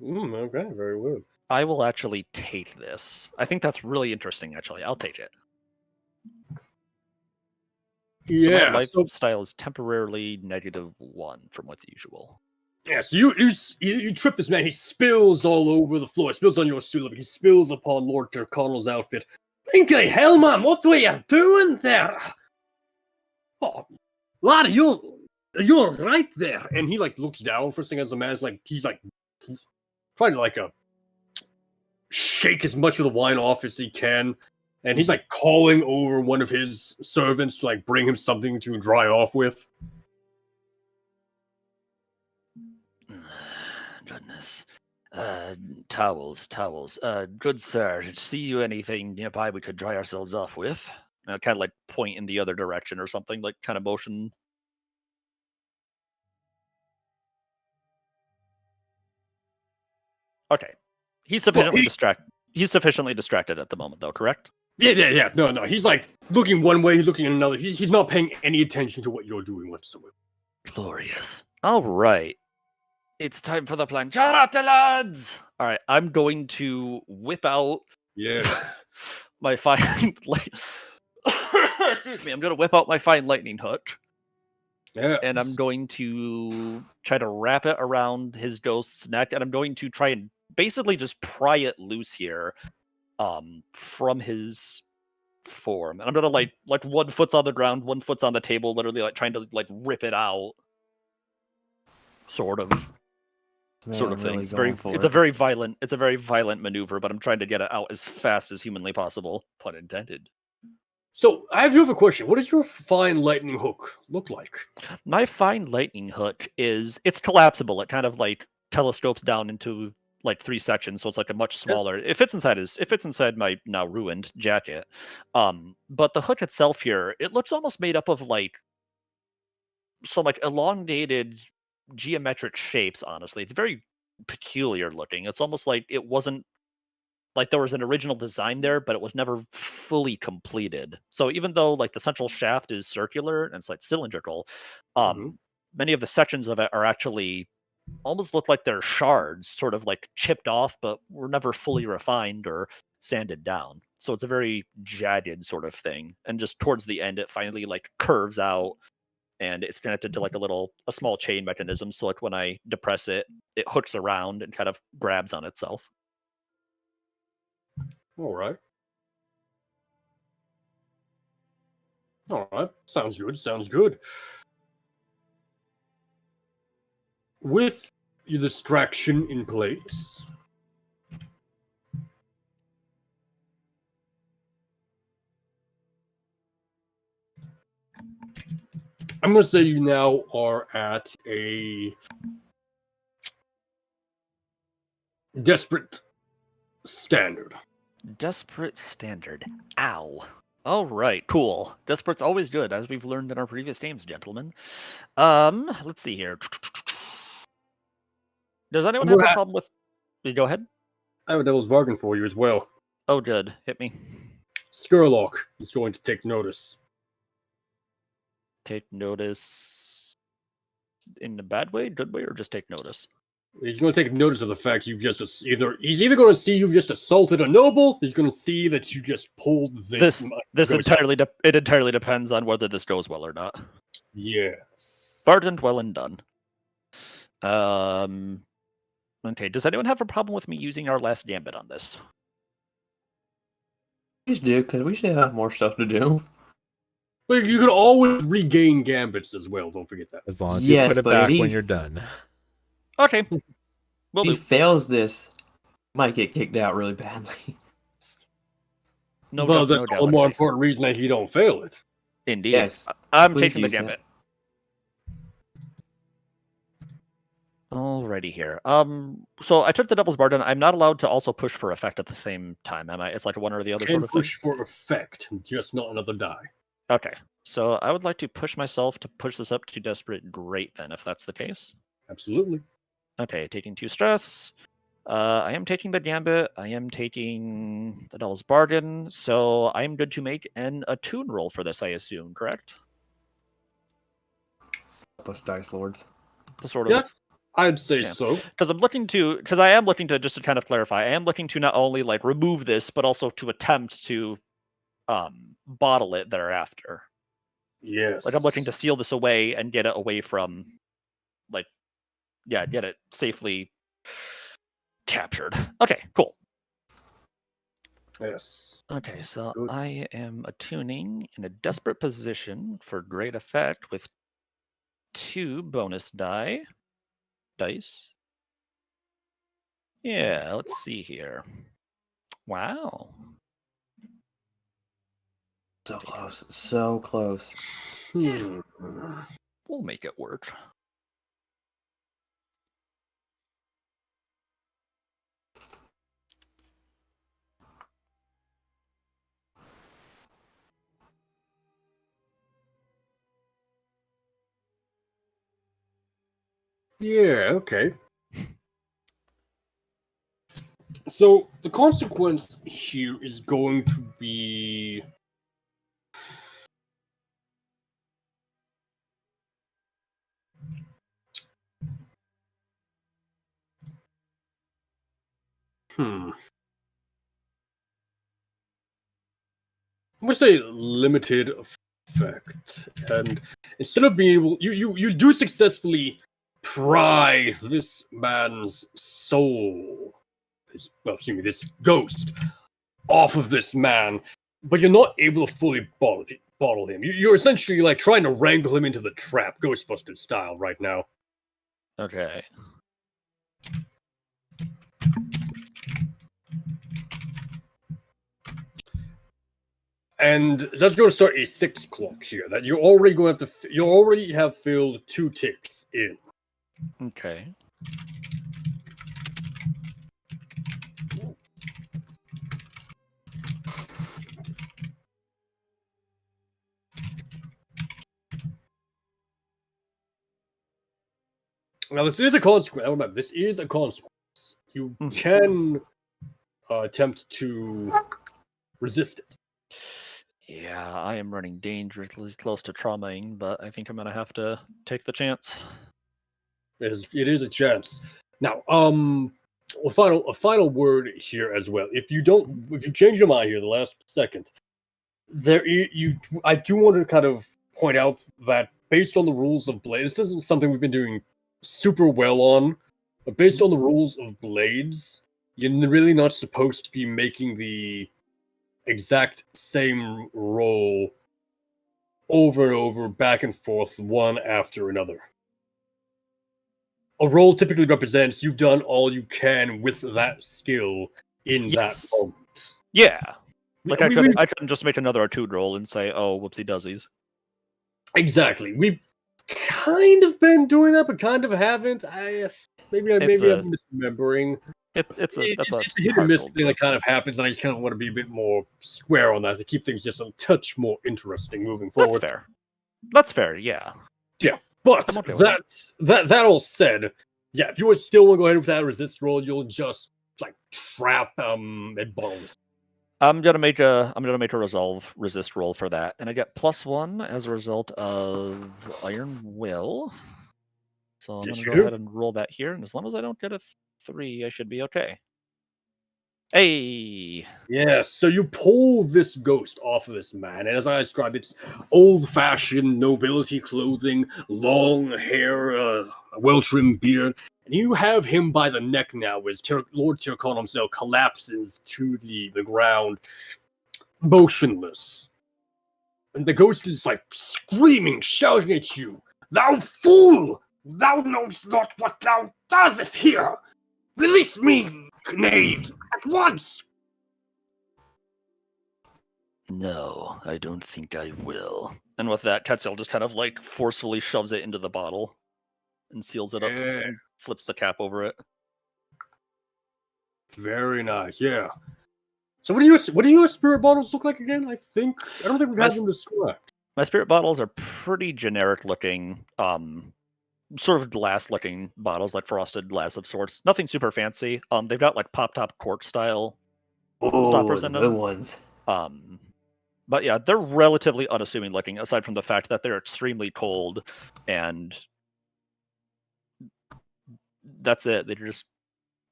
Okay, very well. I will actually take this. I think that's really interesting. Actually, I'll take it. Yeah. So my lifestyle is temporarily -1 from what's usual. Yeah, so you trip this man. He spills all over the floor. He spills on your suit. He spills upon Lord Tyrconnell's outfit. Thinky hell, man! What were you doing there? Oh, lad, you're right there. And he like looks down for a second as the man's like he's trying to shake as much of the wine off as he can, and he's like calling over one of his servants to like bring him something to dry off with. Goodness. Towels. Good sir, see you anything nearby we could dry ourselves off with? And I'll kind of like point in the other direction or something, like kind of motion. Okay. He's sufficiently distracted at the moment, though, correct? Yeah. No. He's like looking one way, he's looking another. He's not paying any attention to what you're doing whatsoever. Glorious. All right. It's time for the planchara, lads! All right, I'm going to whip out my fine... Excuse me, I'm going to whip out my fine lightning hook. Yeah. And I'm going to try to wrap it around his ghost's neck, and I'm going to try and basically just pry it loose here from his form. And I'm going to, like 1 foot's on the ground, 1 foot's on the table, literally, like, trying to, like, rip it out. Sort of thing. It's a very violent maneuver, but I'm trying to get it out as fast as humanly possible. Pun intended. So I have a question. What does your fine lightning hook look like? My fine lightning hook it's collapsible. It kind of like telescopes down into like 3 sections, so it's like a much smaller. It fits inside my now ruined jacket. But the hook itself here, it looks almost made up of like some like elongated geometric shapes. Honestly, it's very peculiar looking. It's almost like it wasn't like there was an original design there, but it was never fully completed. So even though like the central shaft is circular and it's like cylindrical, many of the sections of it are actually almost look like they're shards, sort of like chipped off, but were never fully refined or sanded down. So it's a very jagged sort of thing. And just towards the end, it finally like curves out, and it's connected to like a small chain mechanism. So like when I depress it, it hooks around and kind of grabs on itself. All right. All right. Sounds good. Sounds good. With your distraction in place, I'm going to say you now are at a desperate standard. Desperate standard. Ow. All right, cool. Desperate's always good, as we've learned in our previous games, gentlemen. Let's see here. Does anyone have a problem with... Go ahead. I have a devil's bargain for you as well. Oh, good. Hit me. Skurlock is going to take notice. Take notice in a bad way, good way, or just take notice? He's going to take notice of the fact you've just he's either going to see you've just assaulted a noble, he's going to see that you just pulled this. This entirely it entirely depends on whether this goes well or not. Yes. Pardoned, well and done. Okay. Does anyone have a problem with me using our last gambit on this? Please do, because we should have more stuff to do. But you can always regain gambits as well. Don't forget that. As long as you put it back when you're done. Okay. If he fails this, might get kicked out really badly. No, well, that's the more important reason that he don't fail it. Indeed. Yes. I'm taking the gambit. Alrighty here. So I took the Devil's Bargain. I'm not allowed to also push for effect at the same time, am I? It's like one or the other sort of thing? Push for effect, just not another die. Okay. So I would like to push myself to push this up to Desperate Great then, if that's the case. Absolutely. Okay, taking 2 stress. I am taking the Gambit. I am taking the Devil's Bargain. So I am good to make an attune roll for this, I assume, correct? Plus Dice Lords. The sort of... Yes, I'd say so. Because I am looking to, just to kind of clarify, I am looking to not only like remove this, but also to attempt to bottle it thereafter. Yes. Like I'm looking to seal this away and get it away from, like, yeah, get it safely captured. Okay, cool. Yes. Okay, so Good. I am attuning in a desperate position for great effect with 2 bonus dice. Yeah, let's see here. Wow. So close. So close. We'll make it work. Yeah, okay. So the consequence here is going to be I'm gonna say limited effect, and instead of being able, you do successfully pry this man's soul, this ghost, off of this man, but you're not able to fully bottle him. You're essentially like trying to wrangle him into the trap, Ghostbusters style, right now. Okay. And that's going to start a 6 clock here. That you're already going to have to. You already have filled 2 ticks in. Okay. Now this is a consequence. Remember, this is a consequence. You can attempt to resist it. Yeah, I am running dangerously close to traumaing, but I think I'm gonna have to take the chance. It is a chance. Now, a final word here as well. If you change your mind here, the last second, I do want to kind of point out that based on the rules of Blades, this isn't something we've been doing super well on, but based on the rules of Blades, you're really not supposed to be making the exact same roll over and over, back and forth, one after another. A roll typically represents you've done all you can with that skill in that moment. Yeah. Like I couldn't just make another R2 roll and say, oh, whoopsie daisies. Exactly. We've kind of been doing that, but kind of haven't. Maybe I'm misremembering. It's a hit or miss thing that kind of happens, and I just kind of want to be a bit more square on that to keep things just a touch more interesting moving forward. That's fair. Yeah. Yeah. But that all said, yeah, if you would still want to go ahead with that resist roll, you'll just like trap at bones. I'm gonna make a resolve resist roll for that, and I get +1 as a result of Iron Will. So I'm gonna go ahead and roll that here, and as long as I don't get a 3, I should be okay. Hey! Yeah, so you pull this ghost off of this man, and as I described, it's old-fashioned nobility clothing, long hair, a well-trimmed beard, and you have him by the neck now as Lord Tircon himself collapses to the ground, motionless. And the ghost is like screaming, shouting at you, "Thou fool! Thou knowest not what thou doest here! Release me, knave, at once!" No, I don't think I will. And with that, Tetzel just kind of like forcefully shoves it into the bottle and seals it up and flips the cap over it. Very nice, yeah. So what do your spirit bottles look like again? I don't think we've had them described. My spirit bottles are pretty generic looking, sort of glass looking bottles, like frosted glass of sorts. Nothing super fancy. They've got like pop top cork style stoppers in them. Good ones. But yeah, they're relatively unassuming looking, aside from the fact that they're extremely cold, and that's it. They're just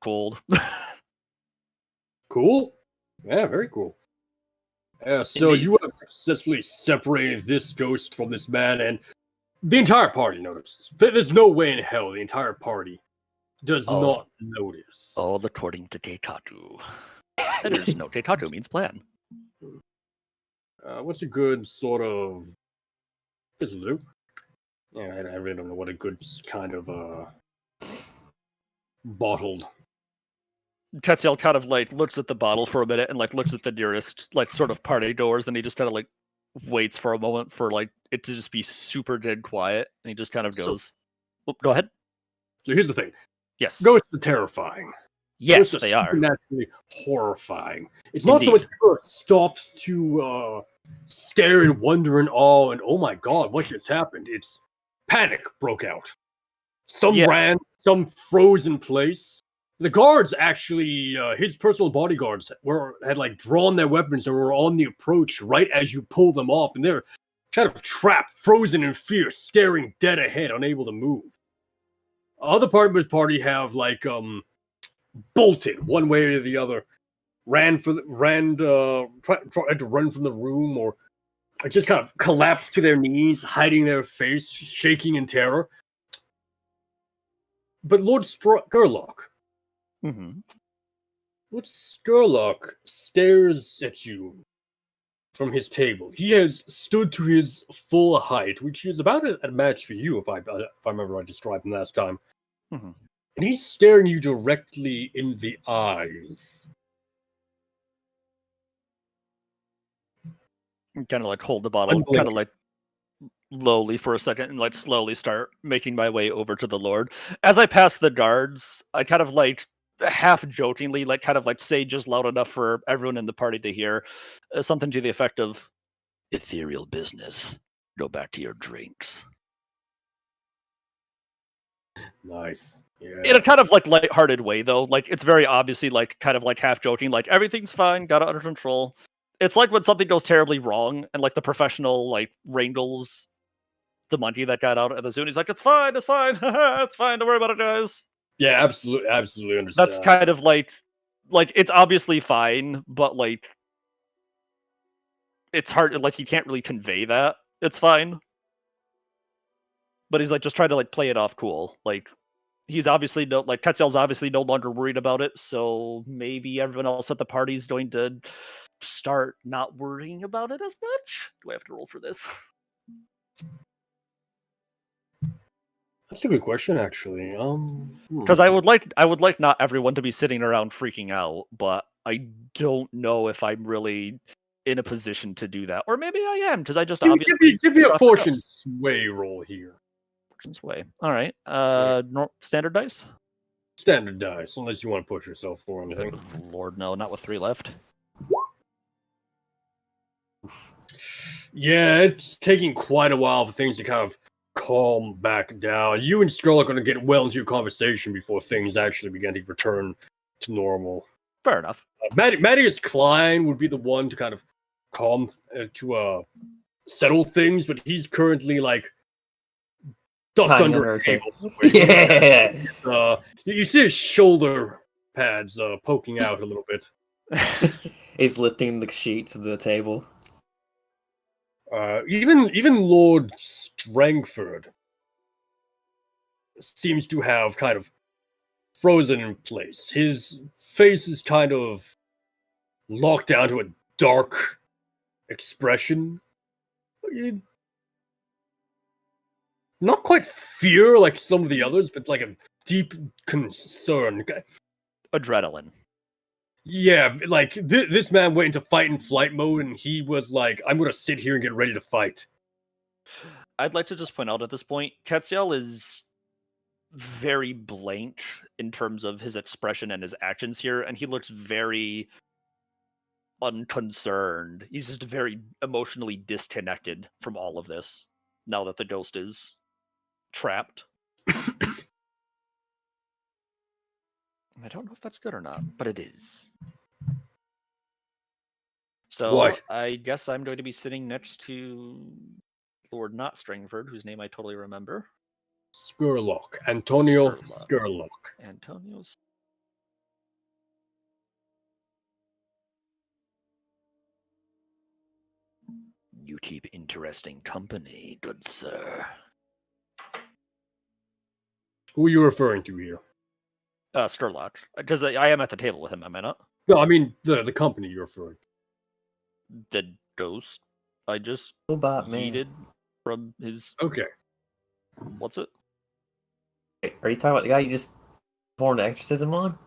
cold. Cool. Yeah, very cool. Yeah, so you have successfully separated this ghost from this man, and the entire party notices. There's no way in hell the entire party does not notice. All according to Teitatu. And there's no Teitatu means plan. What's a good sort of... This will do. Yeah, I really don't know what a good kind of bottled... Tetzel kind of like looks at the bottle for a minute and like looks at the nearest like sort of party doors, and he just kind of like waits for a moment for like it to just be super dead quiet, and he just kind of goes, go ahead. So here's the thing. Yes. Ghosts are terrifying. Yes, they are. Supernaturally horrifying. It's not so much people stops to stare in wonder and awe and oh my god, what just happened? It's panic broke out. Some ran, some froze in place. The guards actually, his personal bodyguards had like drawn their weapons and were on the approach right as you pull them off, and they're kind of trapped, frozen in fear, staring dead ahead, unable to move. Other part of his party have like bolted one way or the other, tried to run from the room, or just kind of collapsed to their knees, hiding their face, shaking in terror. But Lord Gerlock. Lord Gerlock stares at you from his table. He has stood to his full height, which is about a match for you, if I remember I described him last time. And he's staring you directly in the eyes. Kind of like hold the bottle, kind of like lowly for a second, and like slowly start making my way over to the Lord. As I pass the guards, I kind of like half jokingly, like kind of like say just loud enough for everyone in the party to hear, something to the effect of, "Ethereal business. Go back to your drinks." Nice. In a kind of like lighthearted way, though. Like it's very obviously like kind of like half joking, like everything's fine, got it under control. It's like when something goes terribly wrong, and like the professional like wrangles the monkey that got out of the zoo, and he's like, "It's fine, it's fine, it's fine. Don't worry about it, guys." Yeah, absolutely understand. That's kind of like it's obviously fine, but like it's hard. Like he can't really convey that it's fine, but he's like just trying to like play it off cool. Like he's obviously Quetzal's obviously no longer worried about it, so maybe everyone else at the party's going to start not worrying about it as much. Do I have to roll for this? That's a good question, actually. Because I would like not everyone to be sitting around freaking out, but I don't know if I'm really in a position to do that, or maybe I am because I just obviously give me a fortune sway roll here. Fortune sway. All right. Standard dice. Standard dice, unless you want to push yourself for anything. Lord, no, not with 3 left. Yeah, it's taking quite a while for things to kind of calm back down. You and Skrull are going to get well into your conversation before things actually begin to return to normal. Fair enough. Mattias Klein would be the one to kind of calm, settle things, but he's currently like ducked under a table. Yeah. You see his shoulder pads poking out a little bit. He's lifting the sheets of the table. Even Lord Strangford seems to have kind of frozen in place. His face is kind of locked down to a dark expression. Not quite fear like some of the others, but like a deep concern. Adrenaline. Yeah, like this man went into fight and flight mode, and he was like, "I'm gonna sit here and get ready to fight." I'd like to just point out at this point, Quetzal is very blank in terms of his expression and his actions here, and he looks very unconcerned. He's just very emotionally disconnected from all of this now that the ghost is trapped. I don't know if that's good or not, but it is. So What? I guess I'm going to be sitting next to Lord Not Strangford, whose name I totally remember. Skurlock. Antonio Skurlock. Antonio's. You keep interesting company, good sir. Who are you referring to here? Skurlock. Because I am at the table with him, am I not? No, I mean the company you're referring to. The ghost. I just About me. yeeted from his... Okay. What's it? Wait, are you talking about the guy you just performed exorcism on?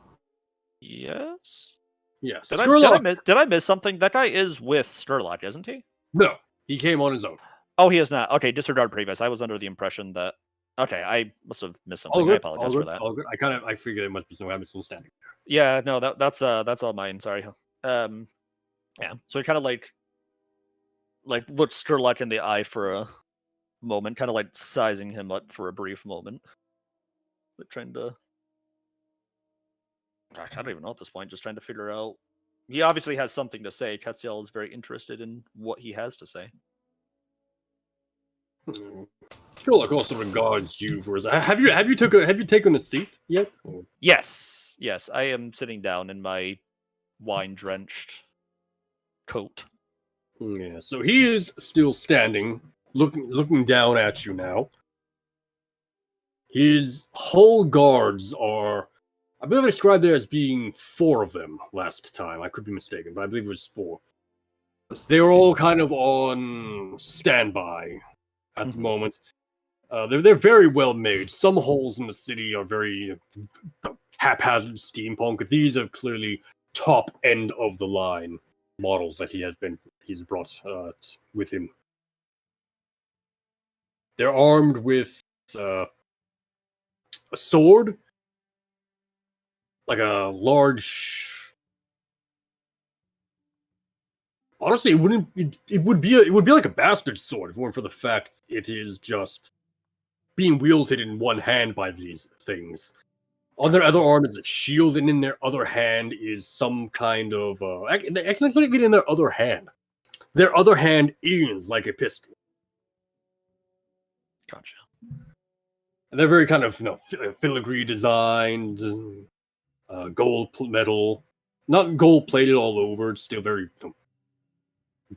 Yes? Yes. Did I miss something? That guy is with Skurlock, isn't he? No, he came on his own. Oh, he is not. Okay, disregard previous. I was under the impression that... Okay, I must have missed something. I apologize for that. All good. I figured it must be some kind of misunderstanding. Yeah, no, that's all mine. Sorry. Yeah. So he kind of like looked Skurlock in the eye for a moment, kind of like sizing him up for a brief moment, but trying to. Gosh, I don't even know at this point. Just trying to figure out. He obviously has something to say. Quetzal is very interested in what he has to say. Skurlock also regards you for his. Have you taken a seat yet? Yes. I am sitting down in my wine-drenched coat. Yeah. So he is still standing, looking down at you now. His whole guards are. I believe I described there as being 4 of them last time. I could be mistaken, but I believe it was 4. They were all kind of on standby at the moment. They're very well made. Some holes in the city are very haphazard steampunk. These are clearly top end of the line models that he's brought with him. They're armed with a sword, like a large. Honestly, it would be like a bastard sword if it weren't for the fact it is just being wielded in one hand by these things. On their other arm is a shield, and in their other hand is some kind of actually not even in their other hand. Their other hand is like a pistol. Gotcha. And they're very kind of filigree designed, gold metal, not gold plated all over. It's still very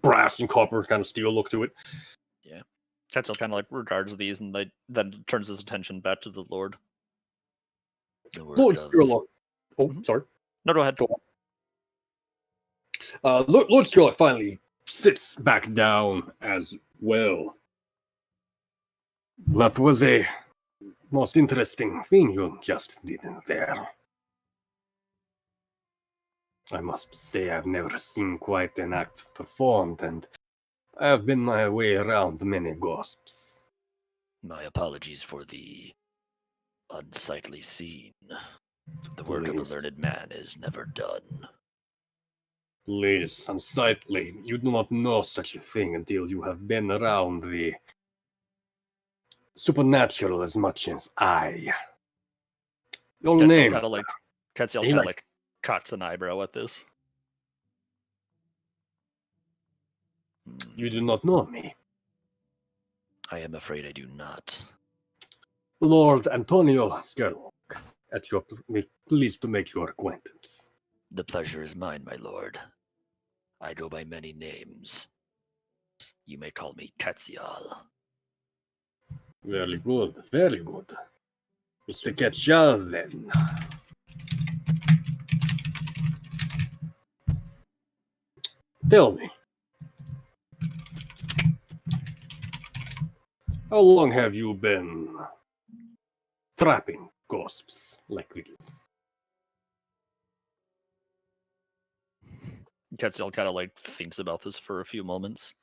brass and copper kind of steel look to it. Yeah. Tetzel kind of like regards these and then turns his attention back to the Lord. Lord Sherlock. Oh, sorry. No, go ahead. Lord Sherlock finally sits back down as well. That was a most interesting thing you just did there. I must say I've never seen quite an act performed, and I have been my way around many ghosts. My apologies for the unsightly scene. The work of a learned man is never done. Please, unsightly. You do not know such a thing until you have been around the supernatural as much as I. Your name. Ketziel kind of like cocks an eyebrow at this. You do not know me. I am afraid I do not. Lord Antonio Sherlock, pleased to make your acquaintance. The pleasure is mine, my lord. I go by many names. You may call me Ketzial. Very good, very good. Mr. Ketzial, then. Tell me, how long have you been trapping ghosts like this? Ketziel kind of like thinks about this for a few moments.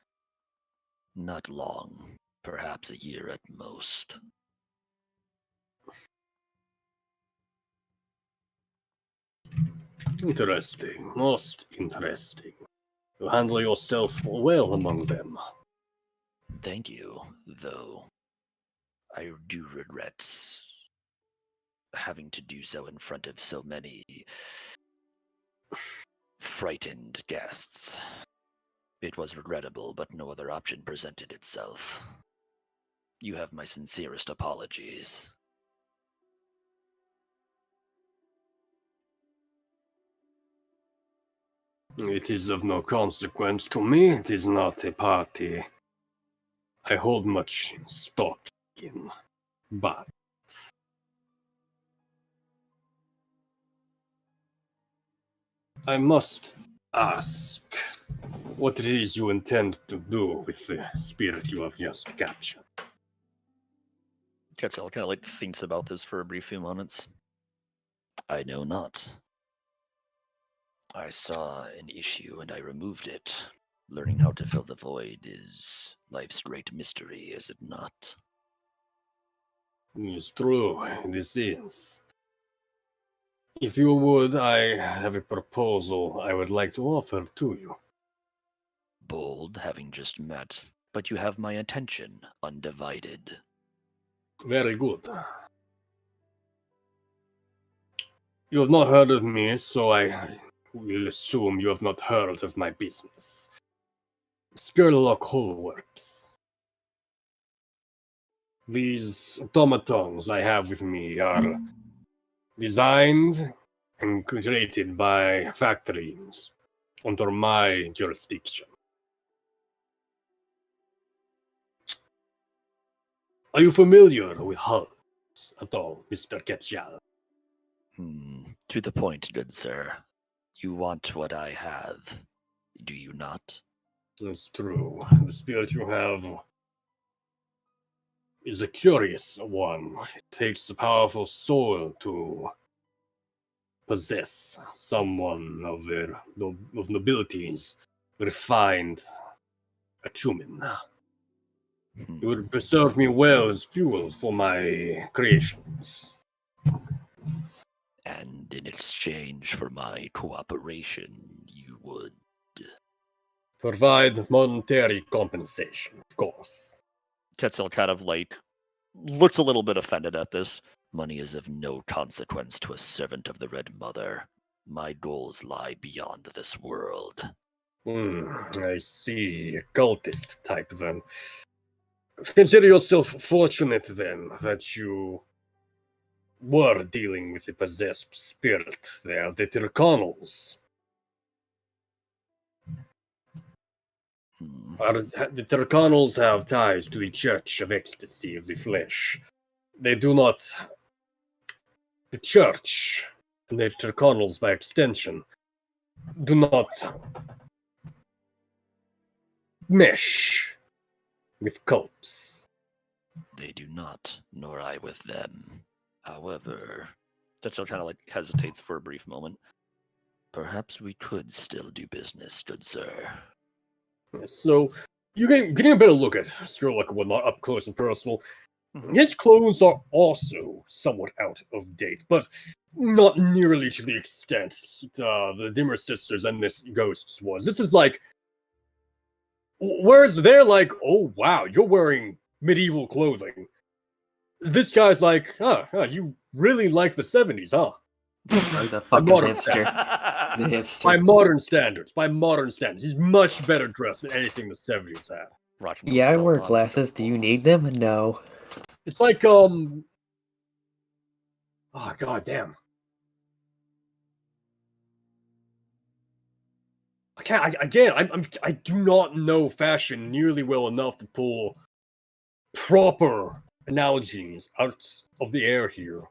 Not long. Perhaps a year at most. Interesting, most interesting. You handle yourself well among them. Thank you, though I do regret having to do so in front of so many frightened guests. It was regrettable, but no other option presented itself. You have my sincerest apologies. It is of no consequence to me. It is not a party I hold much stock in. But I must ask what it is you intend to do with the spirit you have just captured. Ketziel kind of like thinks about this for a brief few moments. I know not. I saw an issue and I removed it. Learning how to fill the void is life's great mystery, is it not? It's true, this is. If you would, I have a proposal I would like to offer to you. Bold, having just met, but you have my attention undivided. Very good. You have not heard of me, so I will assume you have not heard of my business. Sherlock Holworks. These automatons I have with me are designed and created by factories under my jurisdiction. Are you familiar with hulls at all, Mr. Ketchal? To the point, good sir. You want what I have, do you not? That's true. The spirit you have is a curious one. It takes a powerful soul to possess someone of nobility's refined acumen. It would serve me well as fuel for my creations. And in exchange for my cooperation, you would provide monetary compensation, of course. Tetzel kind of like looks a little bit offended at this, Money is of no consequence to a servant of the Red Mother. My goals lie beyond this world. I see. A cultist type, then. Consider yourself fortunate, then, that you were dealing with a possessed spirit there, the Tircanals. The Tircanals have ties to the Church of Ecstasy of the Flesh. They do not... The Church, and the Tircanals by extension, do not mesh with cults. They do not, nor I with them. However, Tetzel kind of like hesitates for a brief moment. Perhaps we could still do business, good sir. So, you getting a better look at Strelok and whatnot up close and personal. Mhm. His clothes are also somewhat out of date, but not nearly to the extent the Dimmer sisters and this Ghosts was. This is like, whereas they're like, oh wow, you're wearing medieval clothing. This guy's like, you really like the 70s, huh? He's a fucking modern hipster. He's a hipster. By modern standards, he's much better dressed than anything the 70s had. Rocking those Yeah, I bell wear bottoms glasses. and Do you balls. need them? No. It's like oh god damn. I do not know fashion nearly well enough to pull proper analogies out of the air here.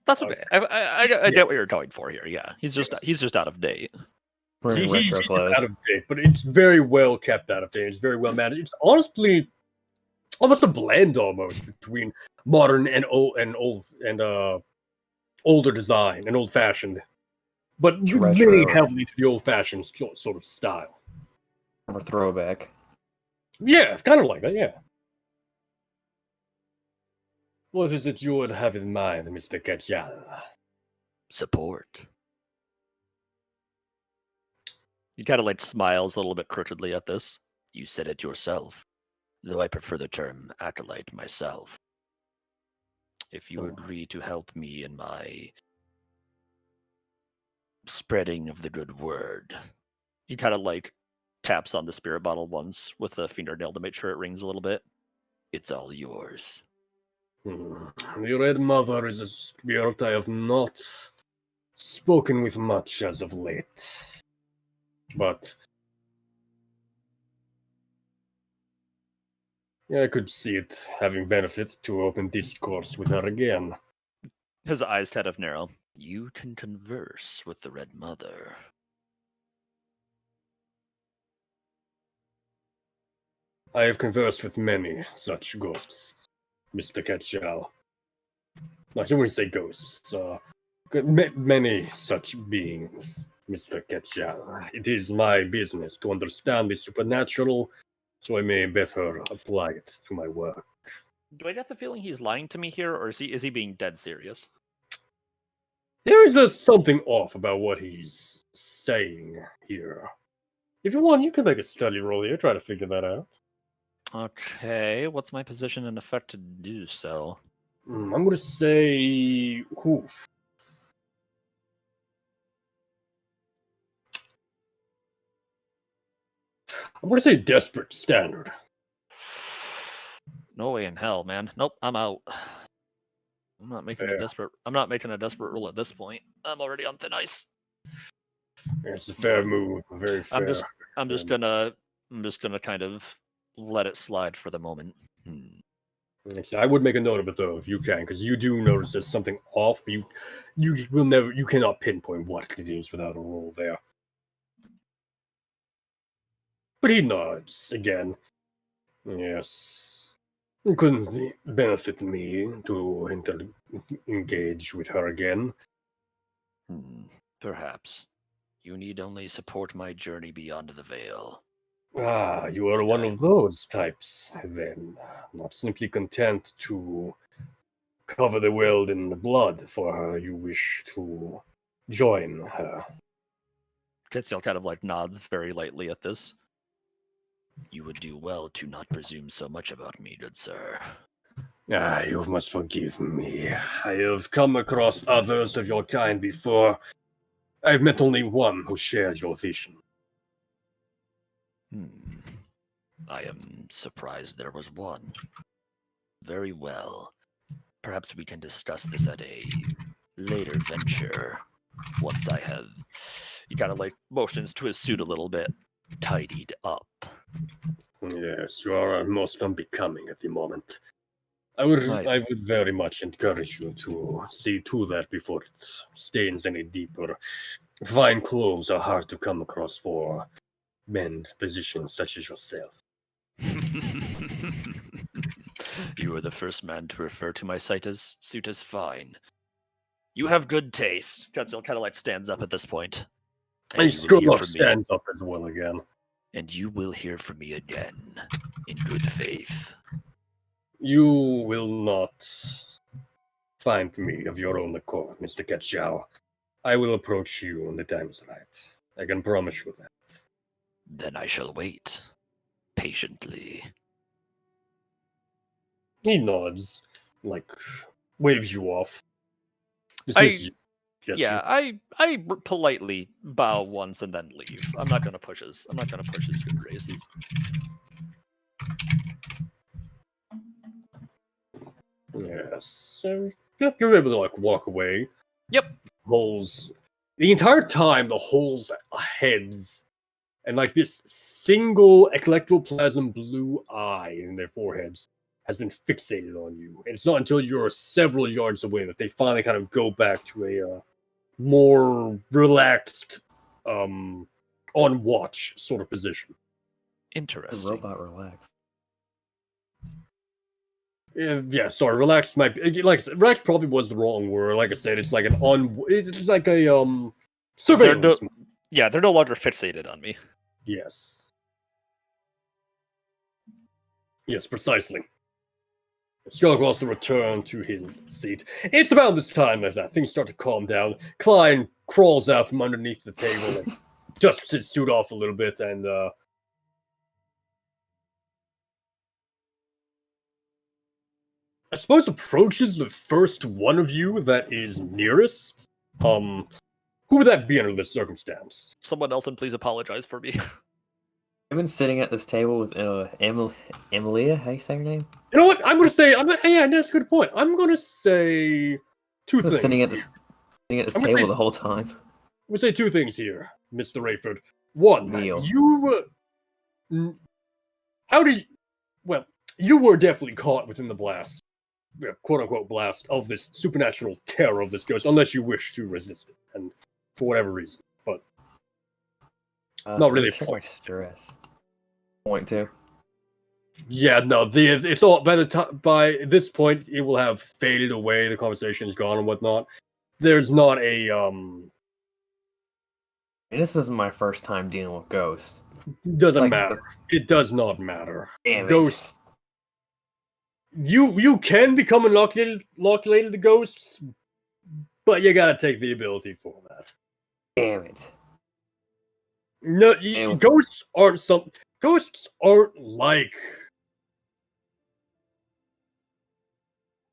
That's okay. I get what you're going for here. Yeah, he's just out of date. Wearing retro He's clothes. out of date, but it's very well kept out of date. It's very well managed. It's honestly almost a blend almost between modern and older design and old fashioned, but Retro. very heavily to the old fashioned sort of style. Or throwback. Yeah, kind of like that. Yeah. What is it you would have in mind, Mr. Kachal? Support. He kind of like smiles a little bit crookedly at this. You said it yourself, though I prefer the term acolyte myself. If you agree to help me in my spreading of the good word. He kind of like taps on the spirit bottle once with a fingernail to make sure it rings a little bit. It's all yours. The Red Mother is a spirit I have not spoken with much as of late. But yeah, I could see it having benefit to open discourse with her again. His eyes kind of narrow. You can converse with the Red Mother. I have conversed with many such ghosts, Mr. Ketchal. No, I wouldn't say ghosts. Many such beings, Mr. Ketchal. It is my business to understand the supernatural, so I may better apply it to my work. Do I get the feeling he's lying to me here, or is he being dead serious? There is something off about what he's saying here. If you want, you can make a study roll here, try to figure that out. Okay, what's my position and effect to do so? I'm going to say... Oof. I'm going to say desperate standard. No way in hell, man. Nope, I'm out. I'm not making Fair. I'm not making a desperate roll at this point. I'm already on thin ice. It's a fair move. Very fair. I'm just gonna kind of let it slide for the moment. I would make a note of it though, if you can, because you do notice there's something off, but you cannot pinpoint what it is without a roll there. But he nods again. Yes, it couldn't benefit me to engage with her again. Perhaps. You need only support my journey beyond the veil. Ah, you are one of those types, then. Not simply content to cover the world in the blood for her, you wish to join her. Ketziel kind of like nods very lightly at this. You would do well to not presume so much about me, good sir. You must forgive me. I have come across others of your kind before. I've met only one who shares your vision. I am surprised there was one. Very well. Perhaps we can discuss this at a later venture. Once I have, he kind of like motions to his suit a little bit, tidied up. Yes, you are most unbecoming at the moment. I would very much encourage you to see to that before it stains any deeper. Fine clothes are hard to come across for men positions such as yourself. You are the first man to refer to my suit as fine. You have good taste. Godzilla kind of like stands up at this point. And Skurlock stands up as well again. And you will hear from me again, in good faith. You will not find me of your own accord, Mr. Ketchal. I will approach you when the time is right. I can promise you that. Then I shall wait, patiently. He nods, waves you off. I politely bow once and then leave. I'm not gonna push his good graces. Yes. So you're able to walk away. Yep. Holes. The entire time, the holes' heads and this single eclectoplasm blue eye in their foreheads has been fixated on you. And it's not until you're several yards away that they finally kind of go back to a more relaxed, on watch sort of position. Interesting. The robot relax. Yeah, sorry, relaxed might be, relax probably was the wrong word. Like I said, it's like it's like a surveillance. They're no longer fixated on me. Yes. Yes, precisely. Skurlock will also return to his seat. It's about this time that things start to calm down. Klein crawls out from underneath the table and dusts his suit off a little bit and I suppose approaches the first one of you that is nearest. Who would that be under this circumstance? Someone else, and please apologize for me. I've been sitting at this table with Emilia. How you say her name? You know what? I'm gonna say. Yeah, that's a good point. I'm gonna say two things. Sitting at this table the whole time. I'm gonna say two things here, Mr. Rayford. One, Neil. You were definitely caught within the blast, quote-unquote blast, of this supernatural terror of this ghost, unless you wish to resist it, and for whatever reason. But not really a point. Stress. Point two. Yeah, no, it's all by this point it will have faded away, the conversation is gone and whatnot. There's not a This isn't my first time dealing with ghosts. Doesn't matter. It does not matter. Damn Ghost. You can become inoculated to ghosts, but you gotta take the ability for that. Damn it. No, ghosts aren't like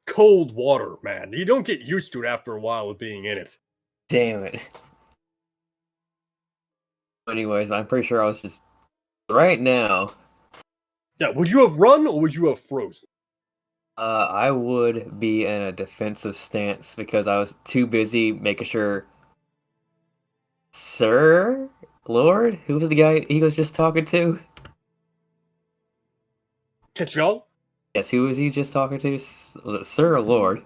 cold water, man. You don't get used to it after a while of being in it. Damn it. Anyways, I'm pretty sure I was just right now. Yeah, would you have run or would you have frozen? I would be in a defensive stance because I was too busy making sure. Sir? Lord? Who was the guy he was just talking to? Ketchal? Yes, who was he just talking to? Was it Sir or Lord?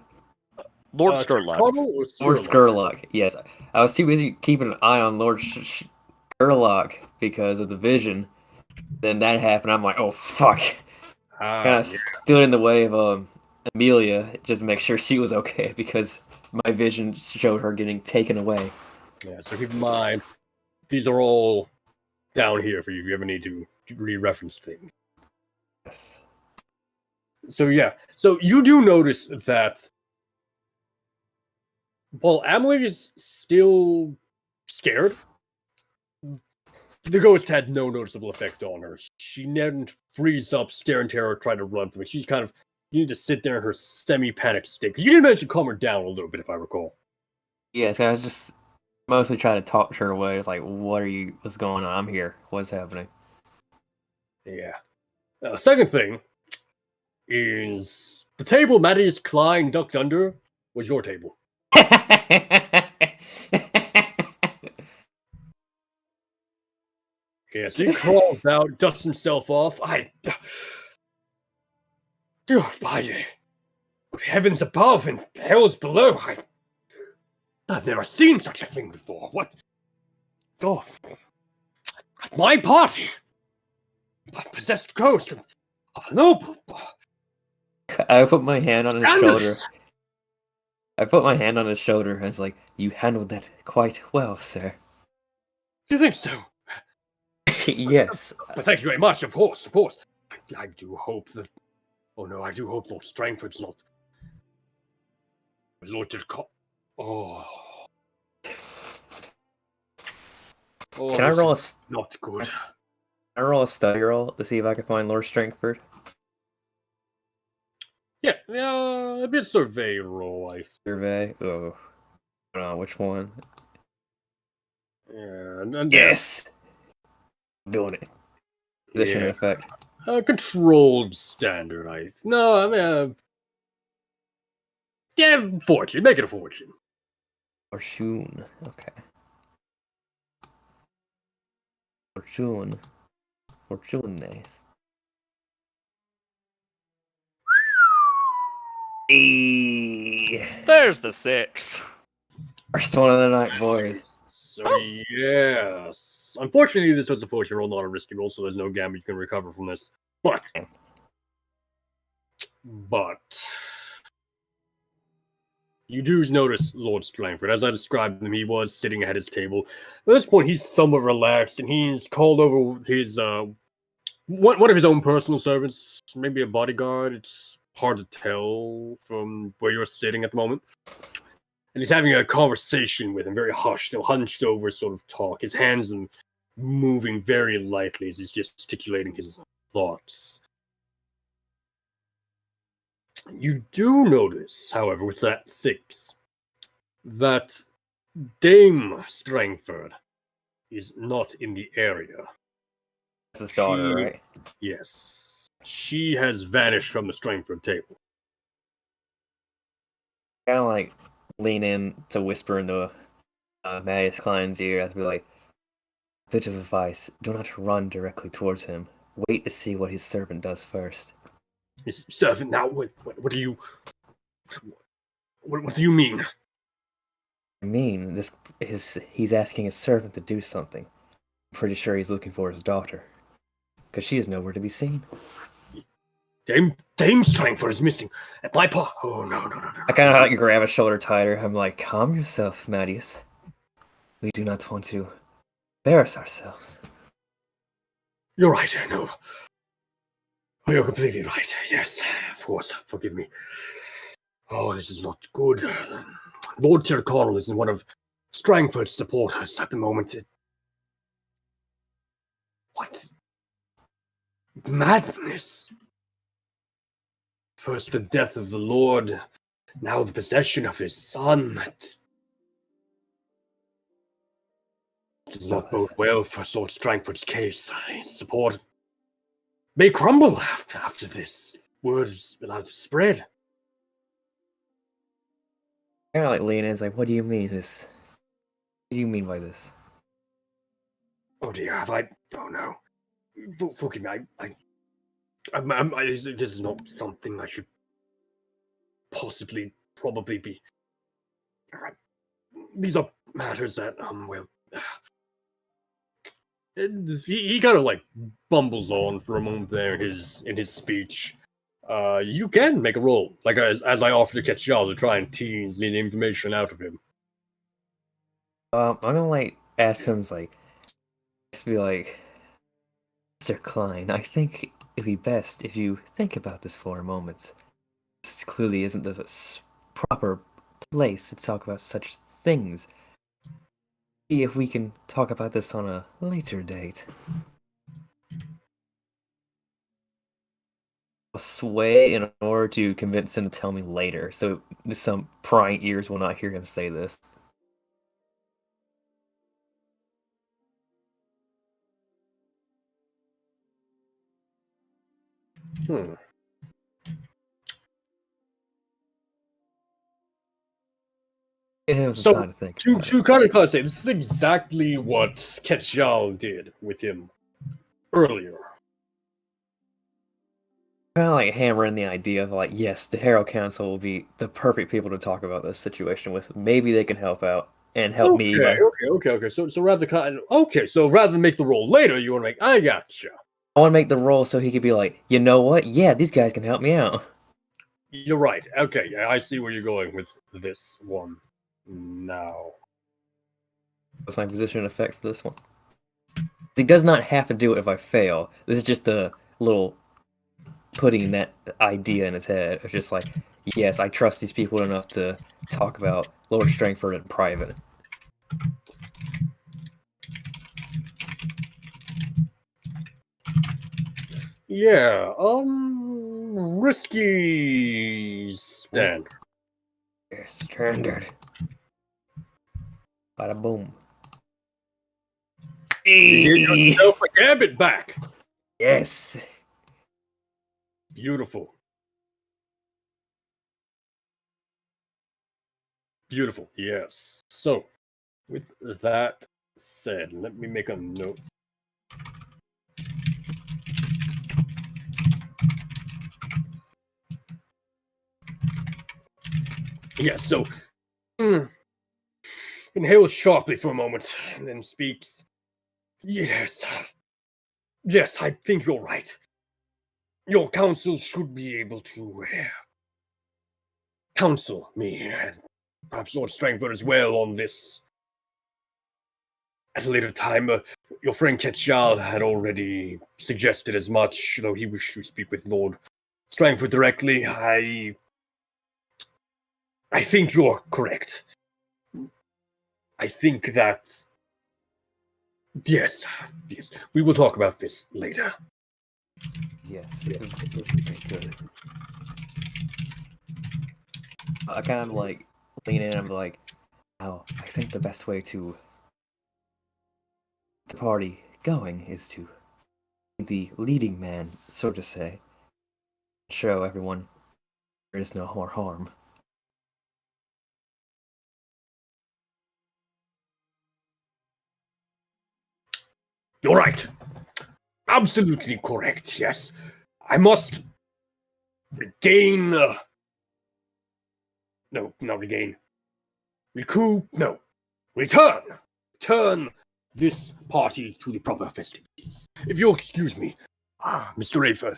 Lord Skurlock. Lord Skurlock, yes. I was too busy keeping an eye on Lord Skurlock because of the vision. Then that happened. I'm like, oh, fuck. Kind of stood in the way of Amelia just to make sure she was okay because my vision showed her getting taken away. Yeah, so keep in mind, these are all down here for you if you ever need to re-reference things. Yes. So yeah, so you do notice that while Amelie is still scared, the ghost had no noticeable effect on her. She didn't freeze up, stare in terror, try to run from it. She kind of continued to sit there in her semi-panicked state. You did manage to calm her down a little bit, if I recall. Yes, I was just mostly trying to talk her away. It's like, what's going on? I'm here. What's happening? Yeah. Second thing is the table Matthias Klein ducked under was your table. Yes, he crawls out, dusts himself off. By heavens above and hells below, I've never seen such a thing before. What? Oh, my party, a possessed ghost, a noble. I put my hand on his shoulder. Scandalous. I put my hand on his shoulder and was like, "You handled that quite well, sir." You think so? Yes. But thank you very much. Of course, of course. I do hope that. Oh no, I do hope Lord Strangford's not. Lord did call. Oh. Oh, Can I roll a not good. Can I roll a study roll to see if I can find Lord Strangford? Yeah, a bit survey roll. Survey. Oh, I don't know which one. Yeah, and Yes. I'm doing it. Position yeah. effect. Controlled standard. Yeah, fortune. Make it a fortune. Fortune. Okay. Fortune. Fortunes. There's the 6. First one of the night, boys. So yes, unfortunately, this was a fortune roll, not a risky roll, so there's no gamble you can recover from this. But you do notice Lord Strangford. As I described him, he was sitting at his table. At this point, he's somewhat relaxed, and he's called over his one of his own personal servants, maybe a bodyguard. It's hard to tell from where you're sitting at the moment. And he's having a conversation with him, very hushed, still hunched over sort of talk. His hands are moving very lightly as he's gesticulating his thoughts. You do notice, however, with that 6, that Dame Strangford is not in the area. That's his daughter, right? Yes. She has vanished from the Strangford table. Kind of like lean in to whisper into Matthias Klein's ear. I'd be like, bit of advice: do not run directly towards him. Wait to see what his servant does first. His servant? Now, what do you? What do you mean? I mean, he's asking his servant to do something. I'm pretty sure he's looking for his daughter, because she is nowhere to be seen. Dame Strangford is missing. At my paw. Oh no. I kind of like grab his shoulder tighter. I'm like, calm yourself, Matthias. We do not want to embarrass ourselves. You're right. No. You're completely right. Yes, of course. Forgive me. Oh, this is not good. Lord Tyrconnell is one of Strangford's supporters at the moment. What? Madness. First the death of the Lord, now the possession of his son. It does not bode well for Lord Strangford's case. His support may crumble after this. Word is allowed to spread. Kind of like lean in. It's like, what do you mean? What do you mean by this? Oh dear, have I? Oh no. Forgive me. This is not something I should probably be. These are matters that he kind of like bumbles on for a moment there in his speech. You can make a roll, like as I offer to catch y'all to try and tease the information out of him. I'm gonna like ask him, like, just be like, Mr. Klein, I think it'd be best if you think about this for a moment. This clearly isn't the proper place to talk about such things. See if we can talk about this on a later date. sway in order to convince him to tell me later, so some prying ears will not hear him say this. Hmm. Give him some So, time to think. about it. to kind of clarify, this is exactly what Ketchal did with him earlier. Kind of like hammering the idea of like, yes, the Harrow Council will be the perfect people to talk about this situation with. Maybe they can help out and help me. By... Okay. So rather so rather than make the roll later, you want to make. I gotcha. I want to make the roll so he could be like, you know what? Yeah, these guys can help me out. You're right. Okay, I see where you're going with this one. Now, What's my position effect for this one? He does not have to do it if I fail. This is just a little putting that idea in his head. It's just like, yes, I trust these people enough to talk about Lord Strangford in private. yeah, risky standard. Yes, standard. Bada boom. You get yourself a gambit back. Yes. Beautiful. Beautiful, yes. So, with that said, let me make a note. Yes, so, inhales sharply for a moment, and then speaks. Yes, I think you're right. Your council should be able to counsel me, and perhaps Lord Strangford as well on this. At a later time, your friend Ketchal had already suggested as much, though he wished to speak with Lord Strangford directly. I think you're correct. I think that yes, we will talk about this later. Yes. Good. I kind of like lean in and be like, oh, I think the best way to the party going is to be the leading man, so to say. Show everyone there is no more harm. You're right. Absolutely correct, yes. I must regain... no, not regain. Recoup... no. Return this party to the proper festivities. If you'll excuse me, Mr. Rayford.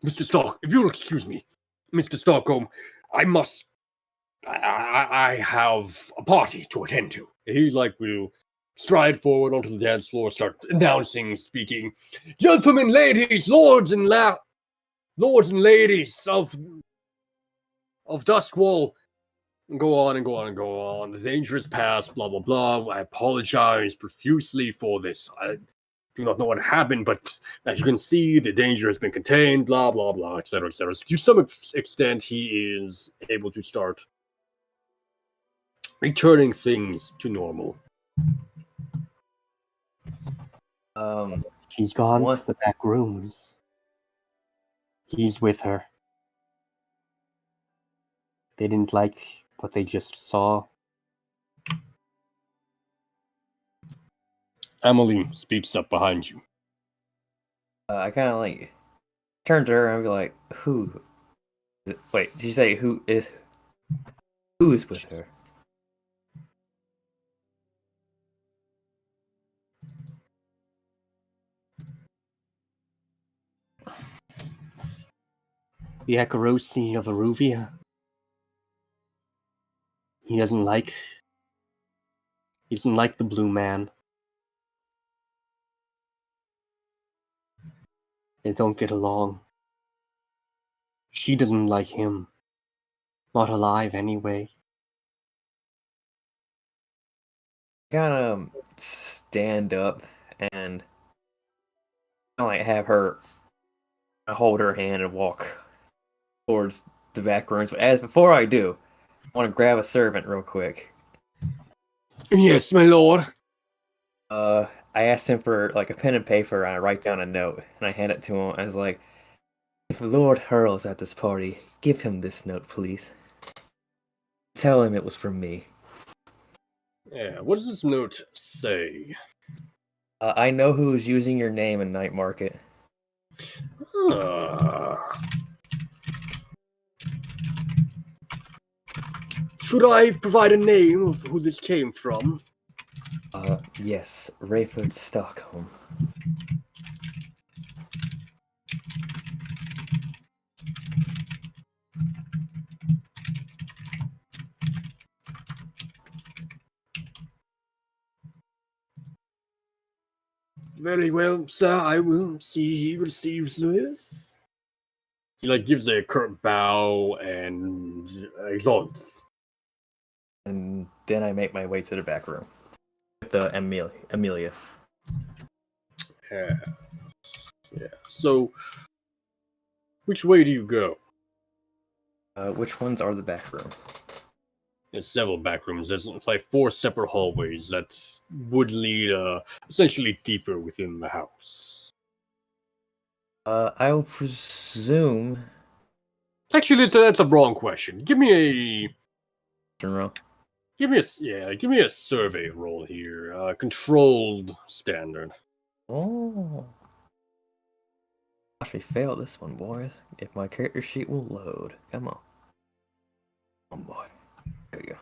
Mr. Stark, if you'll excuse me, Mr. Stockholm, I have a party to attend to. He's like, will stride forward onto the dance floor, start announcing, speaking, gentlemen, ladies, lords and ladies of Duskwall, and go on. The danger is past, blah, blah, blah. I apologize profusely for this. I do not know what happened, but as you can see, the danger has been contained, blah, blah, blah, etc., etc. To some extent, he is able to start returning things to normal. She's gone to the back rooms. He's with her. They didn't like what they just saw. Emily speaks up behind you. I kind of like turn to her and be like, who? Wait, did you say who's with her? The Akarosi of Aruvia. He doesn't like the blue man. They don't get along. She doesn't like him. Not alive anyway. Kind of stand up and I like have her I hold her hand and walk towards the back rooms. But before I do, I want to grab a servant real quick. Yes, my lord. I asked him for like a pen and paper, and I write down a note, and I hand it to him. I was like, "If Lord Hurl's at this party, give him this note, please. Tell him it was from me. Yeah, what does this note say? I know who's using your name in Night Market. Should I provide a name of who this came from? Yes, Rayford Stockholm. Very well, sir. I will see he receives this. He like gives a curt bow and exalts. And then I make my way to the back room with the Amelia. Yeah. So, which way do you go? Which ones are the back rooms? There's several back rooms. There's like 4 separate hallways that would lead essentially deeper within the house. I will presume. Actually, that's a wrong question. Give me General. give me a survey roll here. Controlled standard. Oh. Watch me fail this one, boys. If my character sheet will load. Come on. Oh boy. There we go.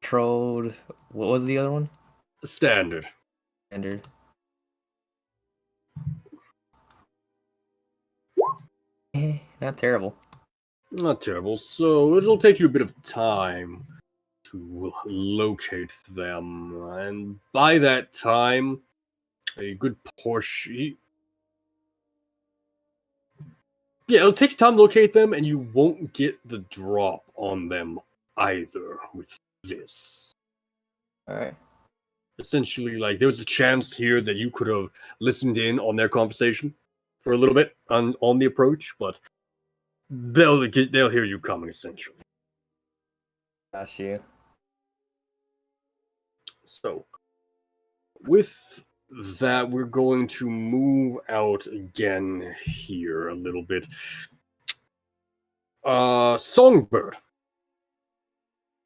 Controlled. What was the other one? Standard. Standard. Not terrible. Not terrible. So it'll take you a bit of time to locate them, and by that time, a good portion. Yeah, it'll take time to locate them, and you won't get the drop on them either with this. Alright. Essentially, like, there was a chance here that you could have listened in on their conversation for a little bit on the approach, but they'll hear you coming, essentially. That's you. So, with that, we're going to move out again here a little bit. Songbird.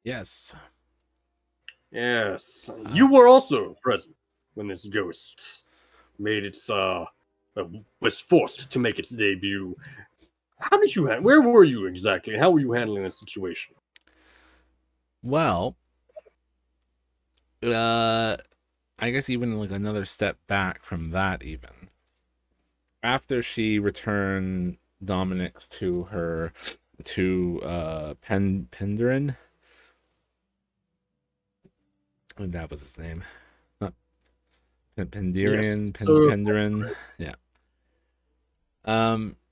Yes. Yes, you were also present when this ghost made its was forced to make its debut. How did you where were you exactly? How were you handling the situation? Well, I guess even like another step back from that, even after she returned Dominic's to Penderin. And that was his name. Not Penderian, Yes. So, Penderin. Yeah.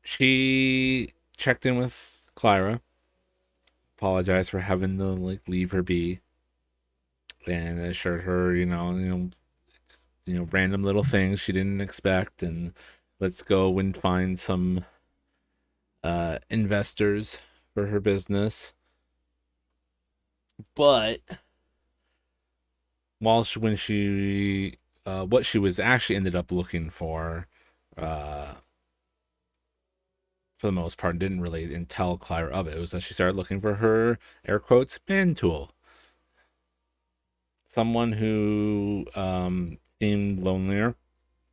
She checked in with Clara, apologized for having to like leave her be, and assured her, random little things she didn't expect, and let's go and find some investors for her business. But what she was actually ended up looking for the most part, didn't really tell Clara of it. It was that she started looking for her, air quotes, man tool. Someone who seemed lonelier,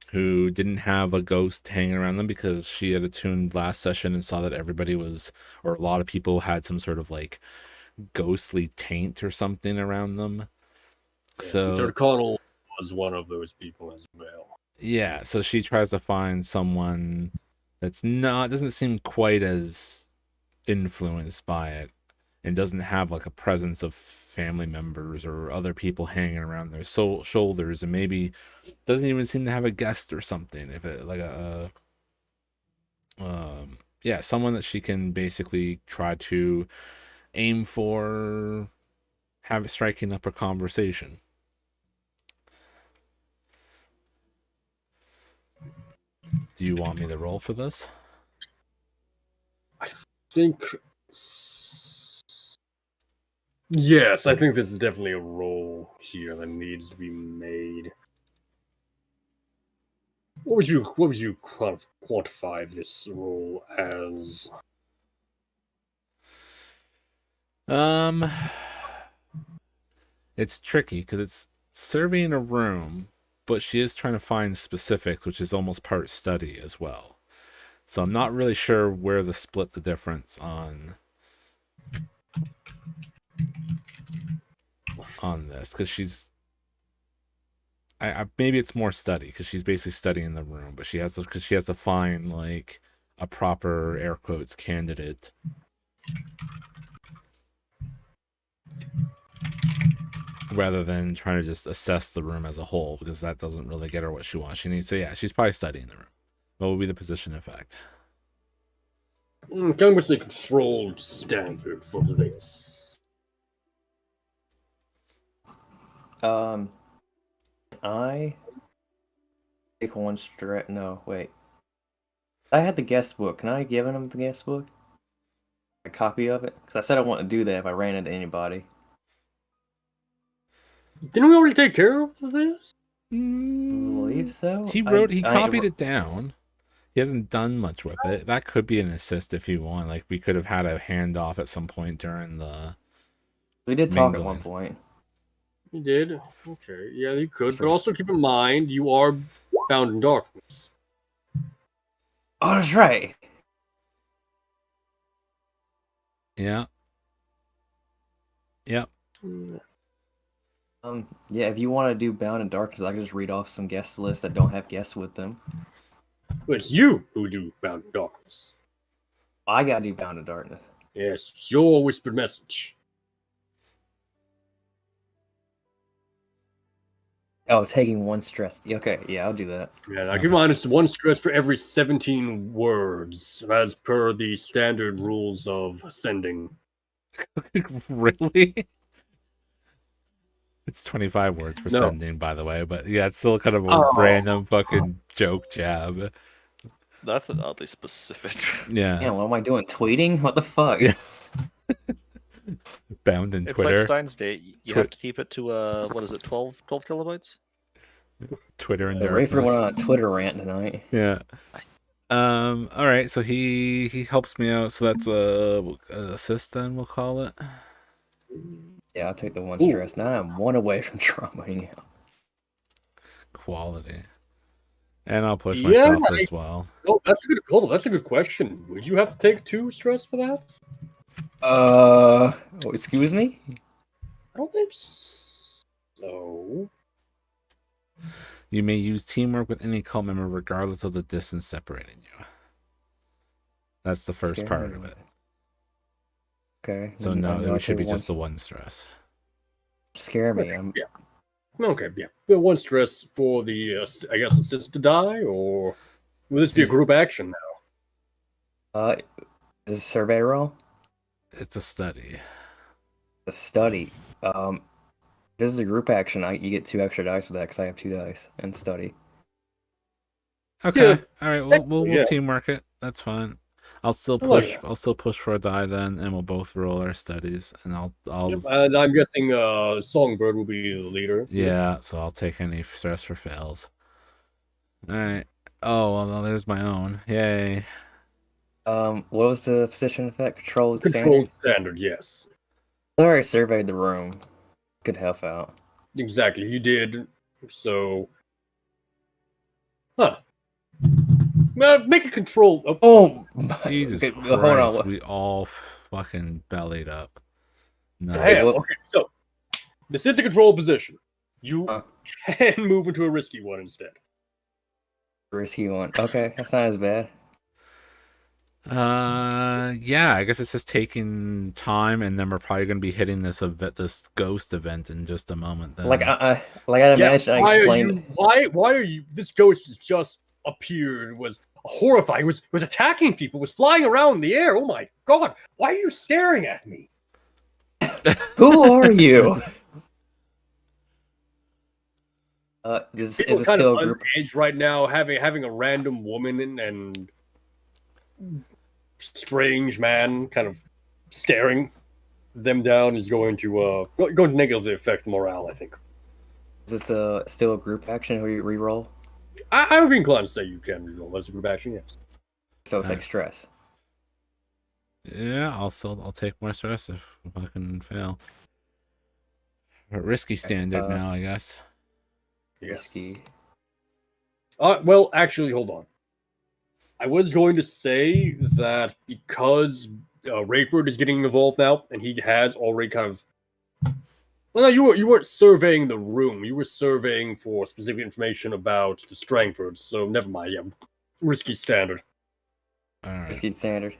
who didn't have a ghost hanging around them, because she had attuned last session and saw that everybody was, or a lot of people had some sort of like ghostly taint or something around them. yes, So Connell was one of those people as well. Yeah, so she tries to find someone that's doesn't seem quite as influenced by it, and doesn't have like a presence of family members or other people hanging around their shoulders, and maybe doesn't even seem to have a guest or something. If it like someone that she can basically try to aim for, have striking up a conversation. Do you want me to roll for this? I think. Yes, I think this is definitely a roll here that needs to be made. What would you quantify this roll as? It's tricky because it's surveying a room, but she is trying to find specifics, which is almost part study as well. So I'm not really sure where to split the difference on this, because she's maybe it's more study because she's basically studying the room, but she has to find like a proper air quotes candidate. Rather than trying to just assess the room as a whole, because that doesn't really get her what she wants. She needs to, she's probably studying the room. What would be the position effect? Kind of what's the controlled standard for this? I take one straight. No, wait. I had the guest book. Can I give him the guest book? A copy of it? Because I said I wouldn't do that if I ran into anybody. Didn't we already take care of this? I believe so. He copied it down. He hasn't done much with it. That could be an assist if you want. Like, we could have had a handoff at some point during the... We did talk at one point. You did? Okay. Yeah, you could. But also keep in mind, you are bound in darkness. Oh, that's right. Yeah. Yep. Yeah, if you want to do Bound in Darkness, I can just read off some guest lists that don't have guests with them. But it's you who do Bound in Darkness. I gotta do Bound in Darkness. Yes, your whispered message. Oh, taking one stress. Okay, yeah, I'll do that. Yeah, now keep in mind, it's one stress for every 17 words, as per the standard rules of sending. Really? It's 25 words for sending, by the way, but yeah, it's still kind of a random fucking joke jab. That's an oddly specific. Yeah. Yeah, what am I doing? Tweeting? What the fuck? Yeah. Bound in Twitter. It's like Steins Gate. You have to keep it to, what is it, 12 kilobytes? Twitter and Rafer went on a Twitter rant tonight. Yeah. All right, so he helps me out, so that's a assist then, we'll call it. Yeah, I'll take the one stress. Now I'm one away from traumaing out. Quality. And I'll push myself as well. Oh, that's a good call. That's a good question. Would you have to take 2 stress for that? Excuse me? I don't think so. You may use teamwork with any cult member regardless of the distance separating you. That's the first part of it. Okay. So no, it should be just the one stress. Scare me. Yeah. Okay, yeah. But 1 stress for the, I guess, assist to die, or will this be a group action now? Is this a survey roll? It's a study. A study. This is a group action. You get 2 extra dice with that because I have 2 dice and study. Okay. Yeah. All right. We'll teamwork it. That's fine. I'll still push. I'll still push for a die then, and we'll both roll our studies. And I'll. Yep, and I'm guessing Songbird will be the leader. Yeah. So I'll take any stress for fails. All right. Oh well, there's my own. Yay. What was the position effect? Controlled standard, yes. Sorry, I surveyed the room. Could help out. Exactly, you did. So, make a control. Jesus okay, Christ! hold on. We all fucking bellied up. Nice. Damn, okay, so this is a control position. You can move into a risky one instead. Risky one. Okay, that's not as bad. Yeah, I guess it's just taking time, and then we're probably going to be hitting this ghost event in just a moment. Then. I'd imagine I explained. Why are you? This ghost has just appeared. Was horrifying. Was attacking people. Was flying around in the air. Oh my god! Why are you staring at me? Who are you? Is People it kind still of a group? on edge right now, having a random woman and strange man kind of staring them down is going to negatively affect the morale, I think. Is this still a group action where you reroll? I would be inclined to say you can reroll as a group action, yes. So it's like stress. Yeah, I'll take more stress if I can fail. A risky standard now, I guess. Risky. Well, actually, hold on. I was going to say that because Rayford is getting involved now, and he has already kind of. Well, no, you weren't surveying the room. You were surveying for specific information about the Strangford. So never mind. Yeah, risky standard. All right. Risky standard.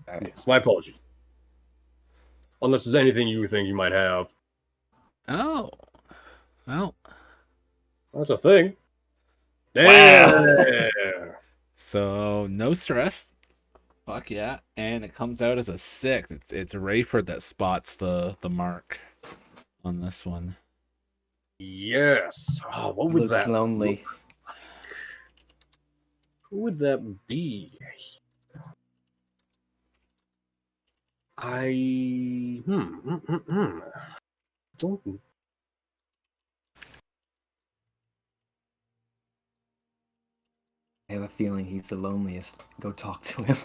All right. Yes, my apologies. Unless there's anything you think you might have. Oh, well. That's a thing. Wow. There. So no stress. Fuck yeah. And it comes out as a 6. It's Rayford that spots the mark on this one. Yes. Oh, what would Looks that lonely. look like? Who would that be? Don't. I have a feeling he's the loneliest. Go talk to him.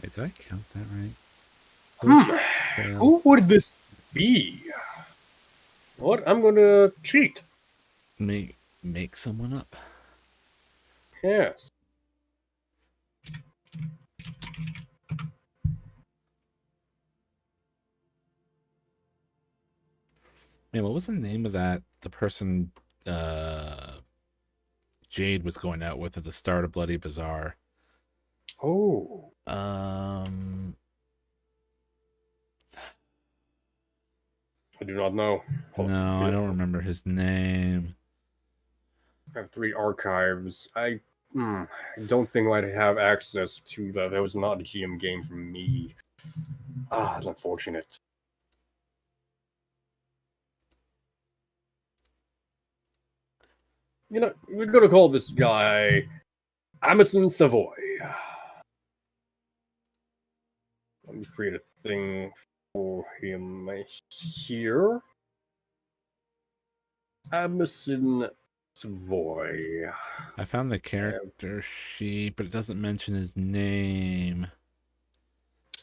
Wait, did I count that right? Who would this be? What? I'm gonna cheat. Make someone up. Yes. Man, what was the name of that? The person Jade was going out with at the start of Bloody Bazaar. Oh. I I do not know. No, I don't remember his name. I have 3 archives. I don't think I'd have access to that. That was not a GM game for me. That's unfortunate. You know, we're gonna call this guy Amazon Savoy. Let me create a thing for him here. Amazon Savoy. I found the character sheet, but it doesn't mention his name.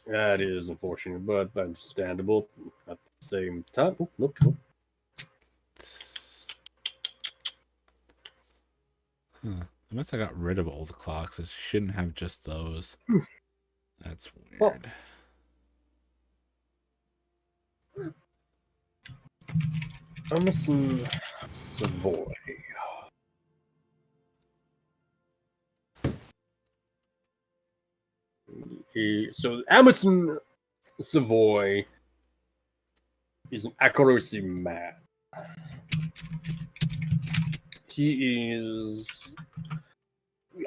That is unfortunate, but understandable at the same time. Oh, nope. Huh. Unless I got rid of old clocks, I shouldn't have just those. That's weird. Amazon Savoy. So Amazon Savoy is an accuracy man. He is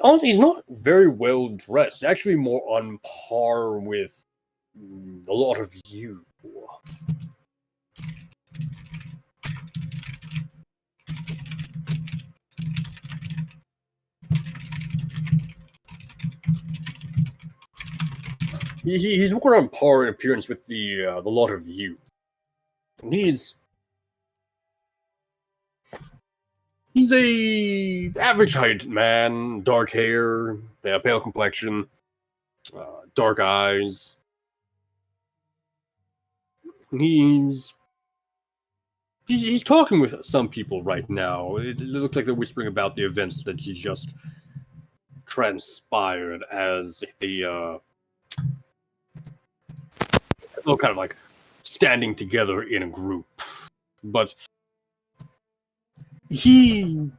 honestly, he's not very well dressed. He's actually more on par with a lot of you. He's more on par in appearance with the lot of you. And he's a average height man, dark hair, pale complexion, dark eyes. He's talking with some people right now. It looks like they're whispering about the events that he just transpired as the kind of like standing together in a group. But he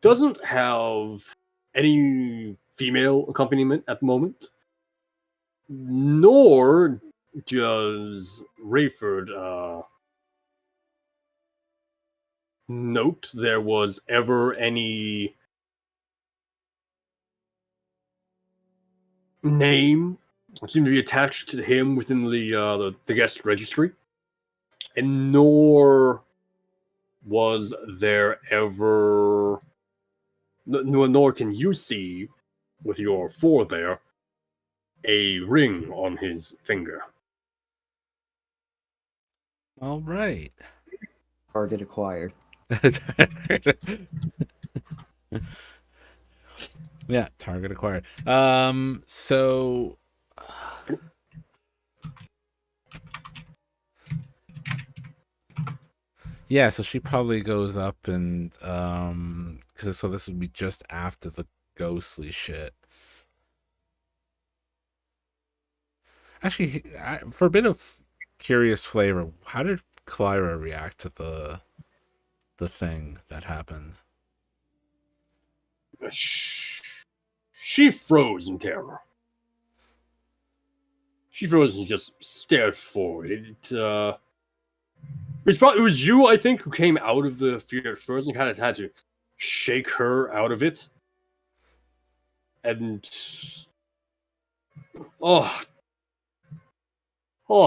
doesn't have any female accompaniment at the moment, nor does Rayford note there was ever any name seemed to be attached to him within the guest registry, and nor was there ever, nor can you see with your forebear a ring on his finger. All right. Target acquired. Yeah, target acquired. So yeah, so she probably goes up and so this would be just after the ghostly shit. Actually, for a bit of curious flavor, how did Clyra react to the thing that happened? She froze in terror. She froze and just stared forward. It was you, I think, who came out of the fear at first and kind of had to shake her out of it. And oh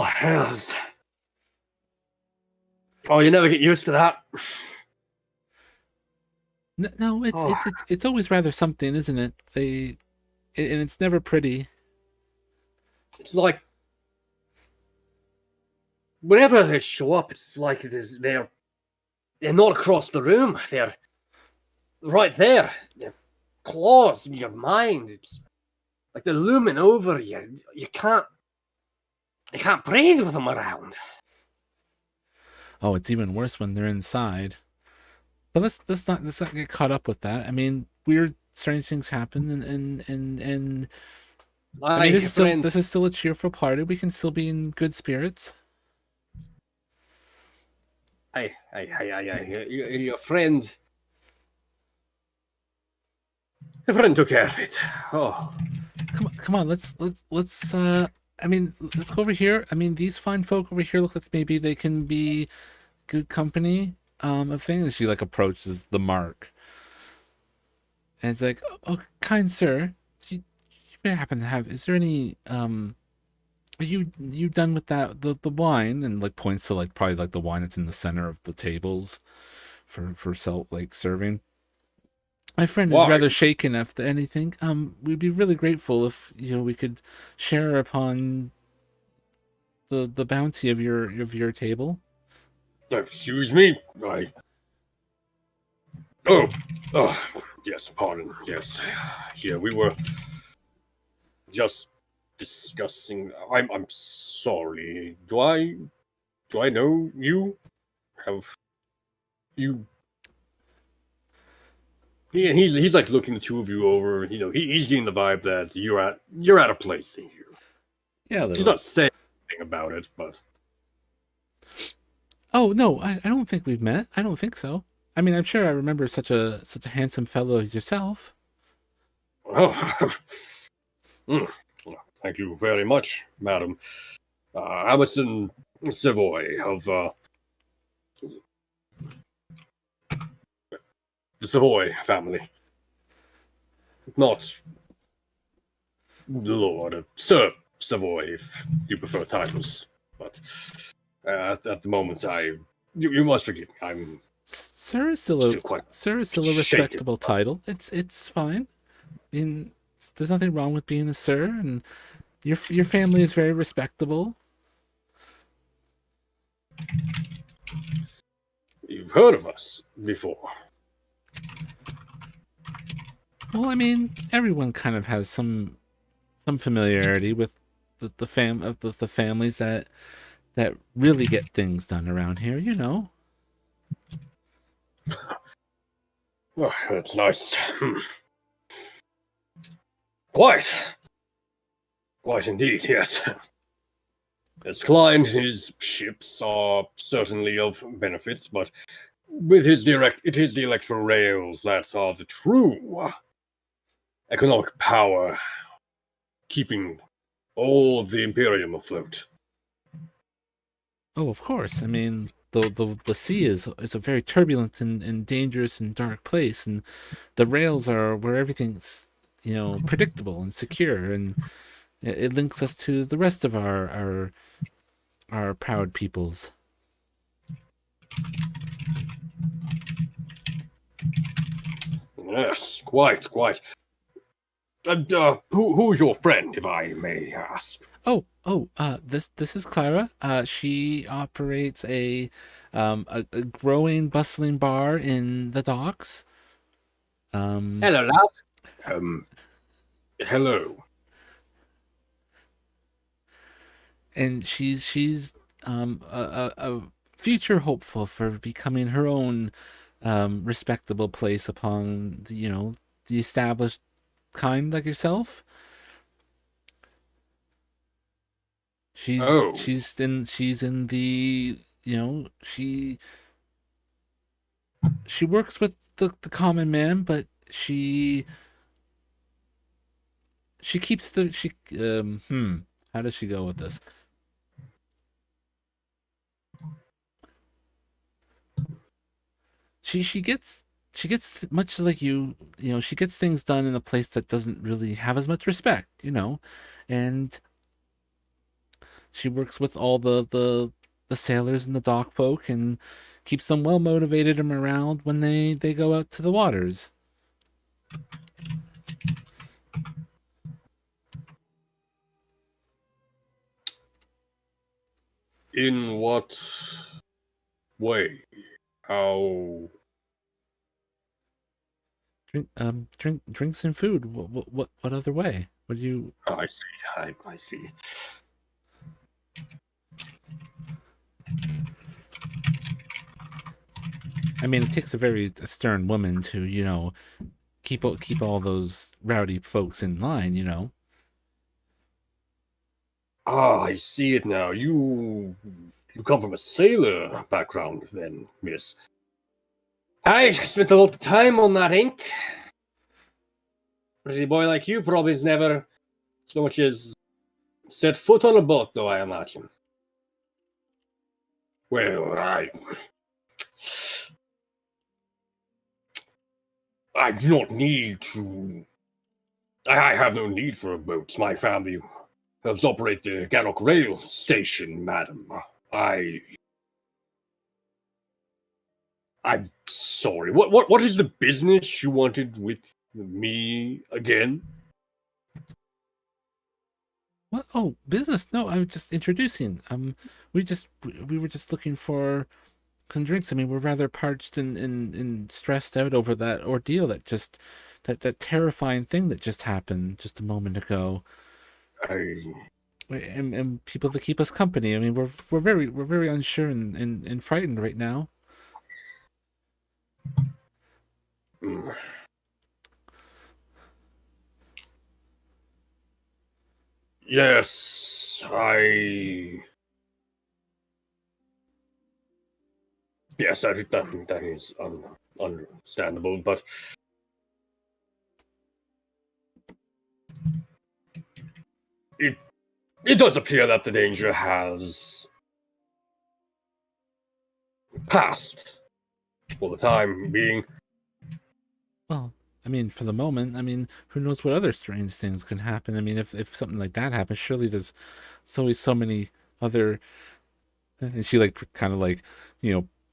hells! Oh, you never get used to that. No, it's always rather something, isn't it? And it's never pretty. It's like whenever they show up, it's like they're not across the room. They're right there. Their claws in your mind. It's like they're looming over you. You can't breathe with them around. Oh, it's even worse when they're inside. But let's not get caught up with that. I mean, weird, strange things happen, and I mean, this is still a cheerful party. We can still be in good spirits. Hey, your friend. Your friend took care of it. Oh, come on. Let's. I mean, let's go over here. I mean, these fine folk over here look like maybe they can be good company. Of things. She like approaches the mark, and it's like, oh, kind sir, do you happen to have? Is there any? Are you done with that the wine? And like points to like probably like the wine that's in the center of the tables, for serving. My friend is rather shaken after anything. We'd be really grateful if we could share upon the bounty of your table. Excuse me. Oh, yes. Pardon. Yes. Yeah, we were just discussing. I'm sorry. Do I know you? Have you? He's like looking the two of you over. He's getting the vibe that you're at a place here. Yeah, he's not saying anything about it, but. Oh no, I don't think we've met. I don't think so. I mean, I'm sure I remember such a handsome fellow as yourself. Oh, thank you very much, madam. Amazon Savoy of the Savoy family. Not Lord, Sir Savoy, if you prefer titles. But at the moment, you must forgive me. I'm Sir is still a respectable title. It's fine. I mean, there's nothing wrong with being a sir, and your family is very respectable. You've heard of us before. Well, I mean, everyone kind of has some familiarity with the families that really get things done around here, Oh, that's nice. Quite indeed, yes. As Klein, his ships are certainly of benefits, but it is the electoral rails that are the true economic power keeping all of the Imperium afloat. Oh, of course. I mean, the sea is a very turbulent and dangerous and dark place, and the rails are where everything's predictable and secure, and it links us to the rest of our proud peoples. Yes, quite. And who's your friend, if I may ask? This is Clara. She operates a growing, bustling bar in the docks. Hello, lad. Hello. And she's a future hopeful for becoming her own respectable place upon the established kind like yourself. She's in the she works with the common man, but she keeps how does she go with this? She gets much like she gets things done in a place that doesn't really have as much respect, and she works with all the sailors and the dock folk and keeps them well motivated and morale when they go out to the waters. In what way? How? Drinks and food. What other way? What do you? Oh, I see. I see. I mean, it takes a very stern woman to keep all those rowdy folks in line. Ah, I see it now. You come from a sailor background, then, miss. I spent a lot of time on that ink. Pretty boy like you probably has never so much as set foot on a boat, though, I imagine. Well, I do not need to. I have no need for a boat. My family helps operate the Garrock rail station, madam. I'm sorry. What is the business you wanted with me again? What? Oh, business? No, I was just introducing. We were just looking for some drinks. I mean, we're rather parched and stressed out over that ordeal that terrifying thing that just happened just a moment ago. And people to keep us company. I mean, we're very unsure and frightened right now. Yes, that is understandable, but it does appear that the danger has passed for the time being. Well, I mean, for the moment, I mean, who knows what other strange things can happen? I mean, if something like that happens, surely there's always so many other. And she kind of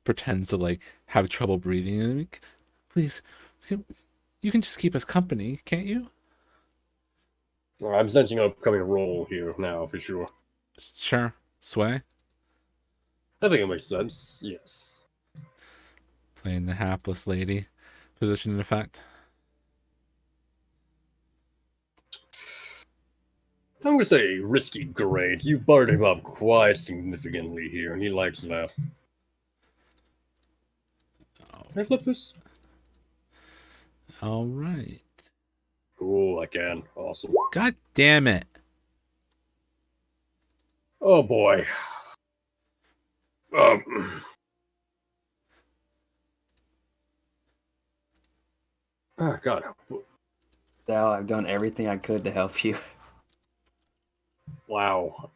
pretends to have trouble breathing. And I mean, please, you can just keep us company, can't you? Well, I'm sensing an upcoming role here now for sure. Sure, sway. I think it makes sense. Yes. Playing the hapless lady position in effect. I'm gonna say risky grade. You've barred him up quite significantly here, and he likes that. Can I flip this? All right. Cool, I can. Awesome. God damn it. Oh boy. Oh God. Sal, I've done everything I could to help you. Wow.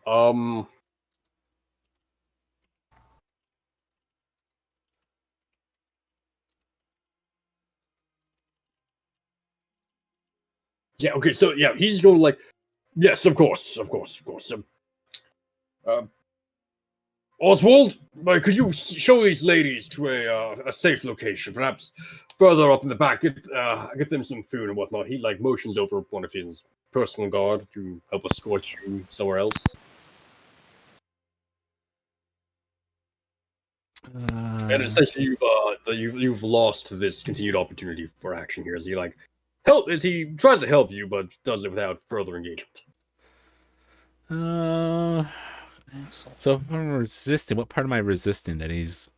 Yeah. Okay. So yeah, he's going like, yes, of course. Oswald, could you show these ladies to a safe location, perhaps further up in the back? Get them some food and whatnot. He like motions over one of his personal guard to help escort you somewhere else. And essentially, you've lost this continued opportunity for action here. As he like as he tries to help you, but does it without further engagement. So if I'm resisting, what part am I resisting? That he's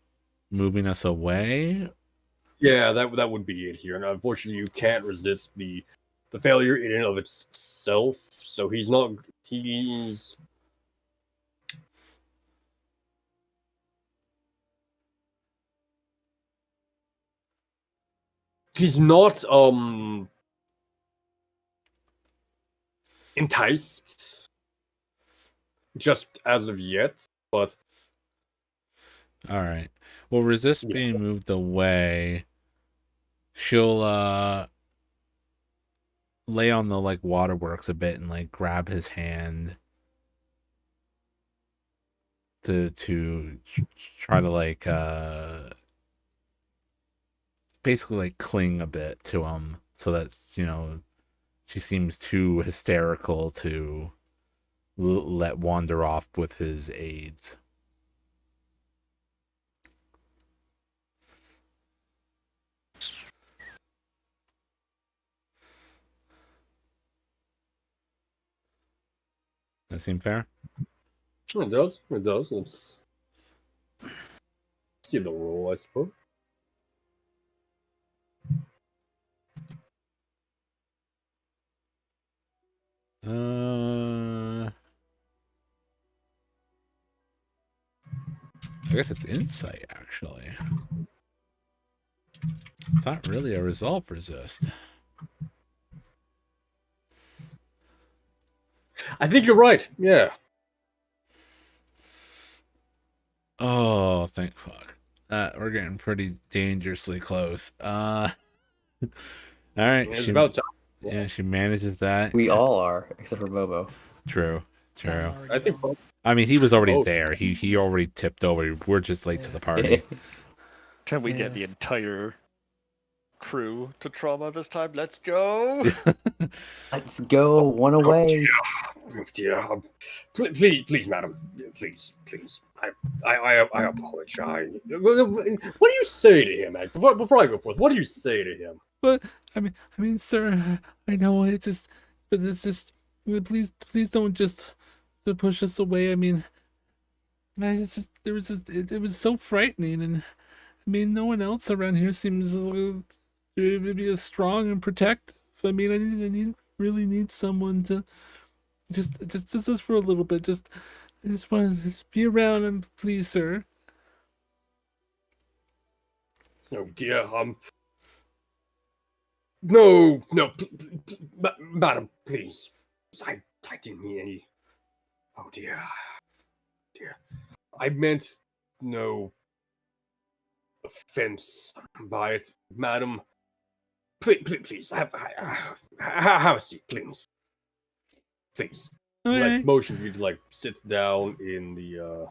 moving us away? Yeah, that would be it here. And unfortunately, you can't resist the failure in and of itself. So he's not. He's not enticed just as of yet, but all right. Well, resist being moved away. She'll lay on the like waterworks a bit and like grab his hand to try to like basically like cling a bit to him, so that she seems too hysterical to let wander off with his aids. That seem fair? It does. Let's see the roll, I suppose. I guess it's insight, actually. It's not really a resolve resist. I think you're right. Yeah. Oh, thank fuck. We're getting pretty dangerously close. All right. It's about time. Yeah, she manages that. We all are, except for Bobo. True. I think. I mean, he was already there. He already tipped over. We're just late to the party. Can we get the entire crew to trauma this time? Let's go. Let's go. One away. Oh dear. Please, madam. Please. I apologize. What do you say to him, Meg? Before I go forth, what do you say to him? But I mean, sir, I know it's just, but it's just, please don't just to push us away. I mean, it was so frightening, and I mean, no one else around here seems to be as strong and protective. I mean, really need someone to just for a little bit. I just want to be around, and please, sir. Oh dear. No, madam, please. I didn't mean any. Oh dear. I meant no offense by it, madam. Please, have a seat, please. Okay. Like motion for you to like sit down in the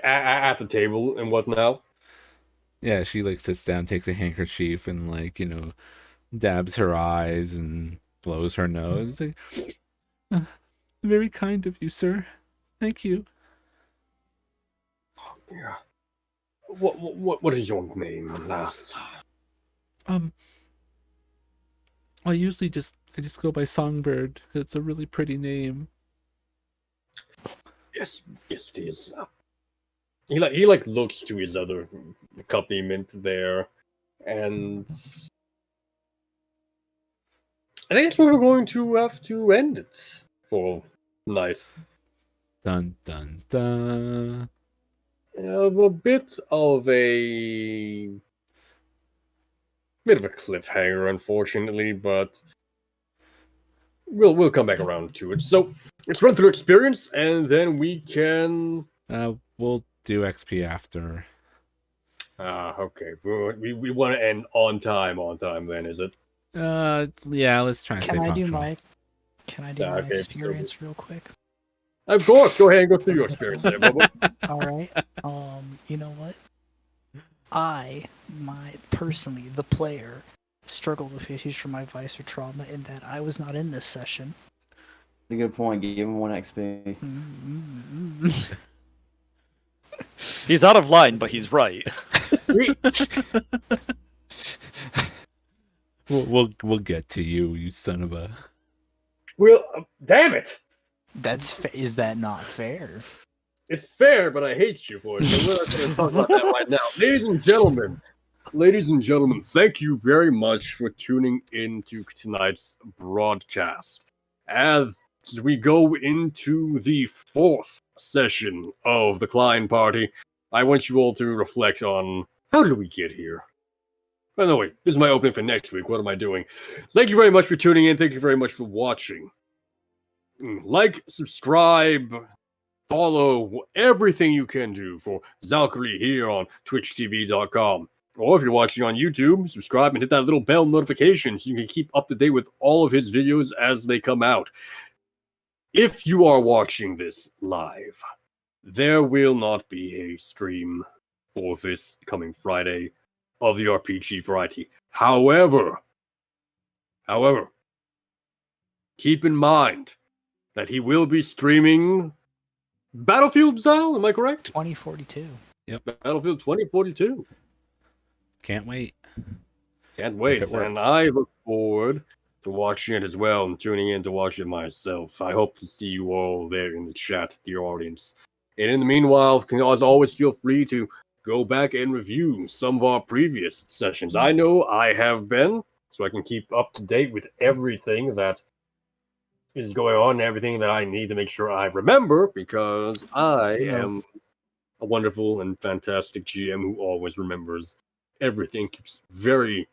at the table and whatnot. Yeah, she like sits down, takes a handkerchief, and like dabs her eyes and blows her nose. Like, very kind of you, sir. Thank you. Oh, yeah. What is your name, lass? I usually just go by Songbird because it's a really pretty name. Yes, it is. He looks to his other accompaniment there, and I think we're going to have to end it for tonight. Dun dun dun. A bit of a cliffhanger, unfortunately, but we'll come back around to it. So let's run through experience, and then we can. We'll do XP after. Okay. We want to end on time then, is it? Yeah, let's try and stay Can I do punctual. my Okay, experience real quick? Of course. Go ahead and go through your experience there, Bobo. All right. You know what? Personally, the player, struggled with issues from my vice or trauma in that I was not in this session. That's a good point. Give him 1 XP. He's out of line, but he's right. We'll get to you, you son of a. Well, damn it! Is that not fair? It's fair, but I hate you for it. So we're not going to talk about that right now. Ladies and gentlemen, thank you very much for tuning into tonight's broadcast. As we go into the 4th session of the Klein Party, I want you all to reflect on how did we get here? By the way, this is my opening for next week. What am I doing? Thank you very much for tuning in. Thank you very much for watching. Like, subscribe, follow, everything you can do for Zalkari here on twitchtv.com. Or if you're watching on YouTube, subscribe and hit that little bell notification so you can keep up to date with all of his videos as they come out. If you are watching this live, there will not be a stream for this coming Friday of the RPG variety. However, keep in mind that he will be streaming Battlefield Zal, am I correct? 2042. Yep. Battlefield 2042. Can't wait. Can't wait. If it works. And I look forward to watching it as well and tuning in to watch it myself. I hope to see you all there in the chat, dear audience. And in the meanwhile, you can always feel free to go back and review some of our previous sessions. I know I have been, so I can keep up to date with everything that is going on and everything that I need to make sure I remember, because I am a wonderful and fantastic GM who always remembers everything, keeps very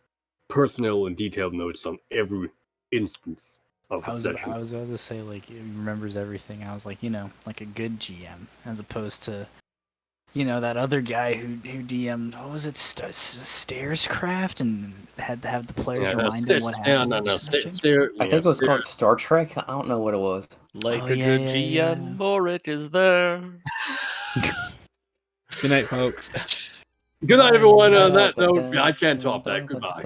personal and detailed notes on every instance of the session. I was about to say, like, he remembers everything. I was like, like a good GM, as opposed to, that other guy who DM'd, what was it, Stairscraft, and had to have the players remind him what happened. I think it was called Star Trek. I don't know what it was. Like a good GM, Boric is there. Good night, folks. Good night, everyone. On that note, I can't top that. Goodbye.